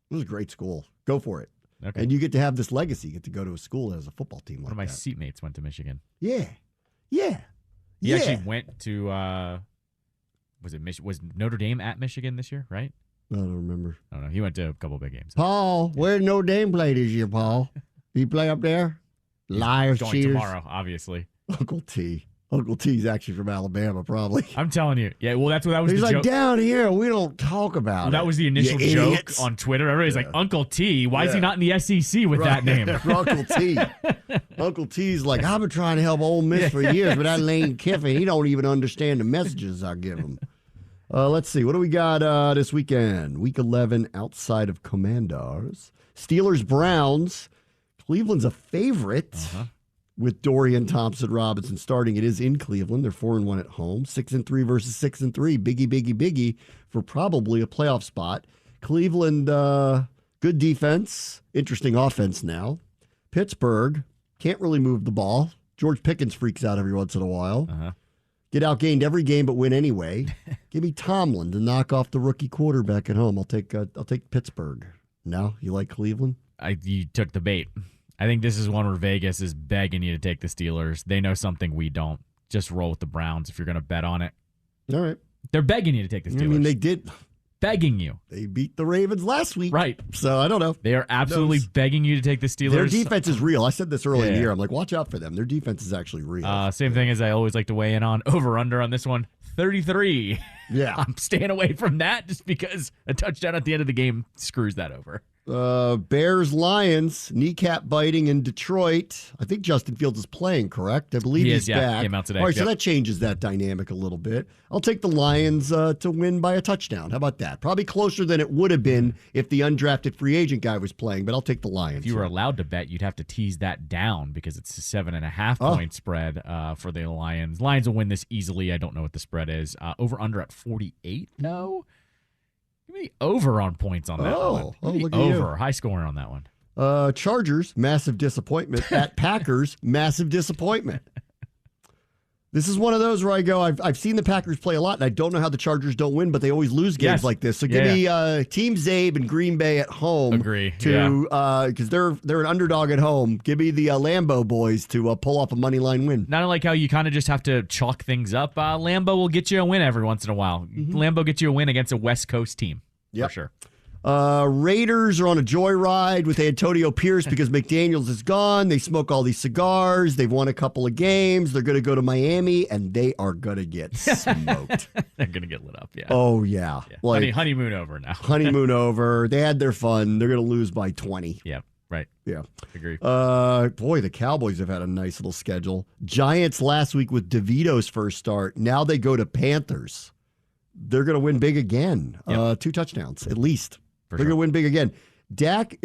It was a great school. Go for it. Okay. And you get to have this legacy. You get to go to a school that has a football team like that. One of my seatmates went to Michigan. Yeah. He actually went to, was Notre Dame at Michigan this year, right? I don't remember. I don't know. He went to a couple big games. Paul, where did Notre Dame play this year, Paul? Did he play up there? Liars, going cheaters. Tomorrow, obviously. Uncle T. Uncle T's actually from Alabama, probably. I'm telling you. Yeah, well, that was He's the like, joke. Down here, we don't talk about it. That was the initial joke on Twitter. Everybody's like, Uncle T, why is he not in the SEC with that name? Uncle T. Uncle T's like, I've been trying to help Ole Miss for years, but that Lane Kiffin, he don't even understand the messages I give him. Let's see. What do we got this weekend? Week 11 outside of Commanders. Steelers-Browns. Cleveland's a favorite. With Dorian Thompson-Robinson starting. It is in Cleveland. They're 4-1 at home. 6-3 versus 6-3. Biggie for probably a playoff spot. Cleveland, good defense. Interesting offense now. Pittsburgh, can't really move the ball. George Pickens freaks out every once in a while. Get outgained every game but win anyway. Give me Tomlin to knock off the rookie quarterback at home. I'll take Pittsburgh. Now, you like Cleveland? You took the bait. I think this is one where Vegas is begging you to take the Steelers. They know something we don't. Just roll with the Browns if you're going to bet on it. All right. They're begging you to take the Steelers. I mean, they did. Begging you. They beat the Ravens last week. Right. So, I don't know. They are absolutely begging you to take the Steelers. Their defense is real. I said this early in the year. I'm like, watch out for them. Their defense is actually real. Same thing as I always like to weigh in on. Over-under on this one, 33. Yeah. I'm staying away from that just because a touchdown at the end of the game screws that over. Bears-Lions, kneecap biting in Detroit. I think Justin Fields is playing, correct? I believe he's back. Came out today. All right, so that changes that dynamic a little bit. I'll take the Lions to win by a touchdown. How about that? Probably closer than it would have been if the undrafted free agent guy was playing, but I'll take the Lions. If you were allowed to bet, you'd have to tease that down because it's a 7.5 point spread for the Lions. Lions will win this easily. I don't know what the spread is. Over-under at 48? No. Give me over on points on that one. Look at over. you. High scoring on that one. Chargers, massive disappointment. At Packers, massive disappointment. This is one of those where I go, I've seen the Packers play a lot, and I don't know how the Chargers don't win, but they always lose games like this. So give me Team Zabe and Green Bay at home. Agree. Because they're an underdog at home. Give me the Lambeau boys to pull off a money line win. Not like how you kind of just have to chalk things up. Lambeau will get you a win every once in a while. Lambeau gets you a win against a West Coast team. For sure. Raiders are on a joyride with Antonio Pierce because McDaniels is gone. They smoke all these cigars. They've won a couple of games. They're going to go to Miami, and they are going to get smoked. They're going to get lit up, yeah. Oh, yeah. Honeymoon over now. Honeymoon over. They had their fun. They're going to lose by 20. Yeah, right. Yeah. Agree. Boy, the Cowboys have had a nice little schedule. Giants last week with DeVito's first start. Now they go to Panthers. They're going to win big again. 2 touchdowns, at least. They're going to win big again. Dak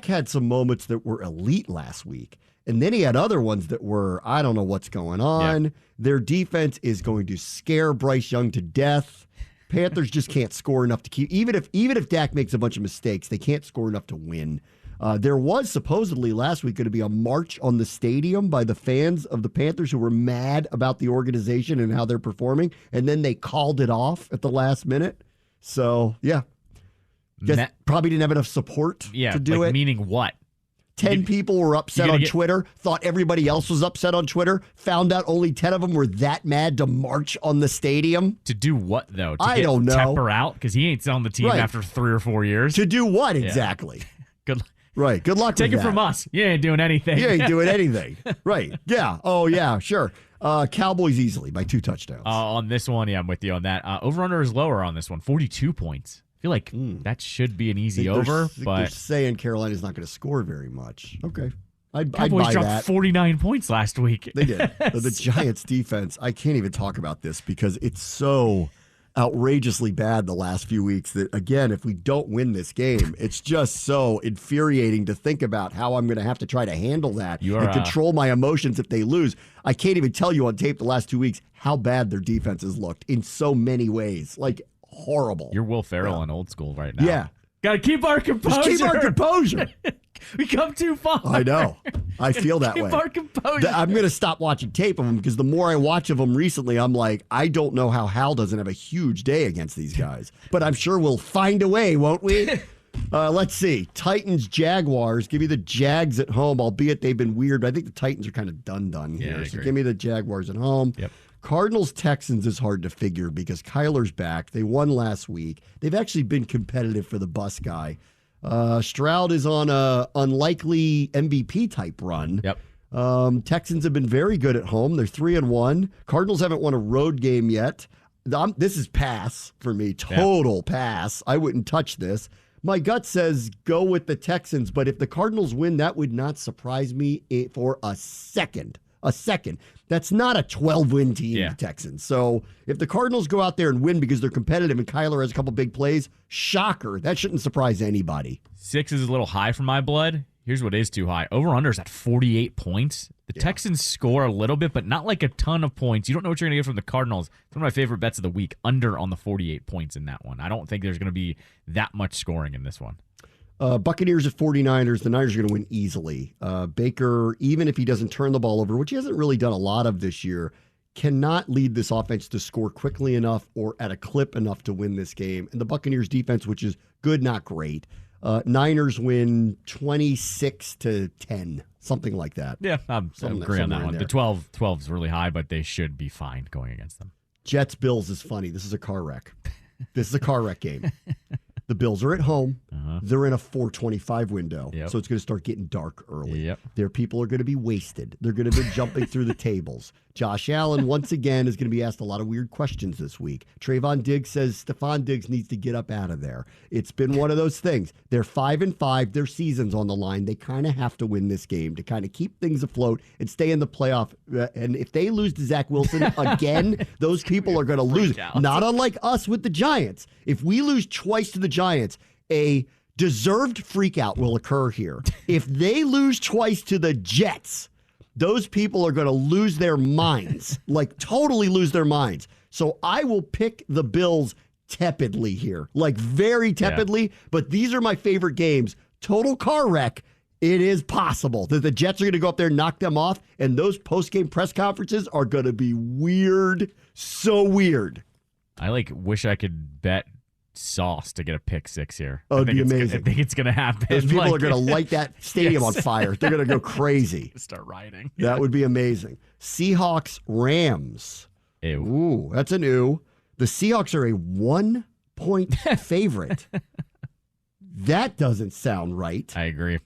had some moments that were elite last week. And then he had other ones that were, I don't know what's going on. Yep. Their defense is going to scare Bryce Young to death. Panthers just can't score enough to keep. Even if Dak makes a bunch of mistakes, they can't score enough to win. There was supposedly last week going to be a march on the stadium by the fans of the Panthers who were mad about the organization and how they're performing. And then they called it off at the last minute. So, yeah. Probably didn't have enough support to do it. Meaning what? 10 people were upset on Twitter, thought everybody else was upset on Twitter, found out only 10 of them were that mad to march on the stadium. To do what, though? I don't know. Tepper out? Because he ain't selling the team after 3 or 4 years. To do what exactly? Good Right. Good luck Take with it that. from us. You ain't doing anything. You ain't doing anything. Right. Yeah. Oh, yeah. Sure. Cowboys easily by 2 touchdowns. On this one, I'm with you on that. Over-under is lower on this one, 42 points. I feel like that should be an easy over, but they're saying Carolina's not going to score very much. Okay. I'd buy dropped that. 49 points last week. They did. The Giants defense, I can't even talk about this because it's so outrageously bad the last few weeks that, again, if we don't win this game, it's just so infuriating to think about how I'm going to have to try to handle that and control my emotions if they lose. I can't even tell you on tape the last 2 weeks how bad their defense has looked in so many ways. Like, horrible. You're Will Ferrell in Old School right now. Yeah. Got to keep our composure. Just keep our composure. We come too far. I know. I feel that way. Keep our composure. I'm going to stop watching tape of them because the more I watch of them recently, I'm like, I don't know how Hal doesn't have a huge day against these guys. But I'm sure we'll find a way, won't we? Let's see. Titans, Jaguars. Give me the Jags at home, albeit they've been weird. I think the Titans are kind of done here. So give me the Jaguars at home. Yep. Cardinals, Texans is hard to figure because Kyler's back. They won last week. They've actually been competitive for the bus guy. Stroud is on a unlikely MVP type run. Yep. Texans have been very good at home. They're 3-1. Cardinals haven't won a road game yet. This is pass for me. Total pass. I wouldn't touch this. My gut says go with the Texans, but if the Cardinals win, that would not surprise me for a second. That's not a 12-win team, the Texans. So if the Cardinals go out there and win because they're competitive and Kyler has a couple big plays, shocker. That shouldn't surprise anybody. 6 is a little high for my blood. Here's what is too high. Over-under is at 48 points. The Texans score a little bit, but not like a ton of points. You don't know what you're going to get from the Cardinals. It's one of my favorite bets of the week, under on the 48 points in that one. I don't think there's going to be that much scoring in this one. Buccaneers at 49ers. The Niners are going to win easily. Baker, even if he doesn't turn the ball over, which he hasn't really done a lot of this year, cannot lead this offense to score quickly enough or at a clip enough to win this game. And the Buccaneers defense, which is good, not great. Niners win 26-10, something like that. Yeah, I'm agree on that one. The 12 is really high, but they should be fine going against them. Jets Bills is funny. This is a car wreck. This is a car wreck game. The Bills are at home. They're in a 4:25 window, so it's going to start getting dark early. Their people are going to be wasted. They're going to be jumping through the tables. Josh Allen, once again, is going to be asked a lot of weird questions this week. Trayvon Diggs says Stephon Diggs needs to get up out of there. It's been one of those things. They're 5-5. Their season's on the line. They kind of have to win this game to kind of keep things afloat and stay in the playoff. And if they lose to Zach Wilson again, those people are going to lose. Not unlike us with the Giants. If we lose twice to the Giants, a deserved freakout will occur here. If they lose twice to the Jets, those people are going to lose their minds, like totally lose their minds. So I will pick the Bills tepidly here, like very tepidly, but these are my favorite games. Total car wreck. It is possible that the Jets are going to go up there and knock them off, and those post-game press conferences are going to be weird, so weird. I wish I could bet Sauce to get a pick 6 here. Oh, it'd be amazing. I think it's going to happen. Those people are going to light that stadium on fire. They're going to go crazy. Start rioting. That would be amazing. Seahawks, Rams. Ew. Ooh, that's an ew. The Seahawks are a 1-point favorite. That doesn't sound right. I agree.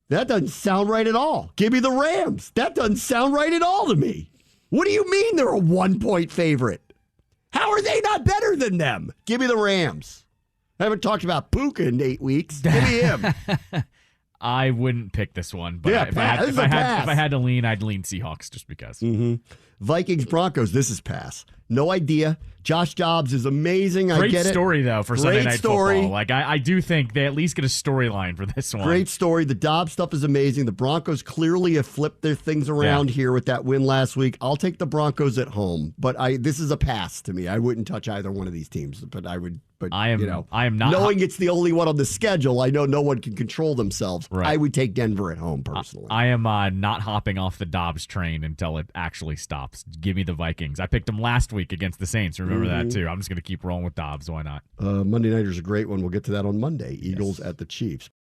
That doesn't sound right at all. Give me the Rams. That doesn't sound right at all to me. What do you mean they're a 1-point favorite? How are they not better than them? Give me the Rams. I haven't talked about Puka in 8 weeks. Give me him. I wouldn't pick this one, but if I had to lean, I'd lean Seahawks just because. Vikings, Broncos, this is pass. No idea. Josh Dobbs is amazing. I get it. Great story, though, for Sunday Night Football. I do think they at least get a storyline for this one. Great story. The Dobbs stuff is amazing. The Broncos clearly have flipped their things around here with that win last week. I'll take the Broncos at home, but this is a pass to me. I wouldn't touch either one of these teams, but I would. But I am not knowing it's the only one on the schedule. I know no one can control themselves. Right. I would take Denver at home personally. I am not hopping off the Dobbs train until it actually stops. Give me the Vikings. I picked them last week against the Saints. Remember that too. I'm just going to keep rolling with Dobbs. Why not? Monday Nighter's a great one. We'll get to that on Monday. Eagles at the Chiefs.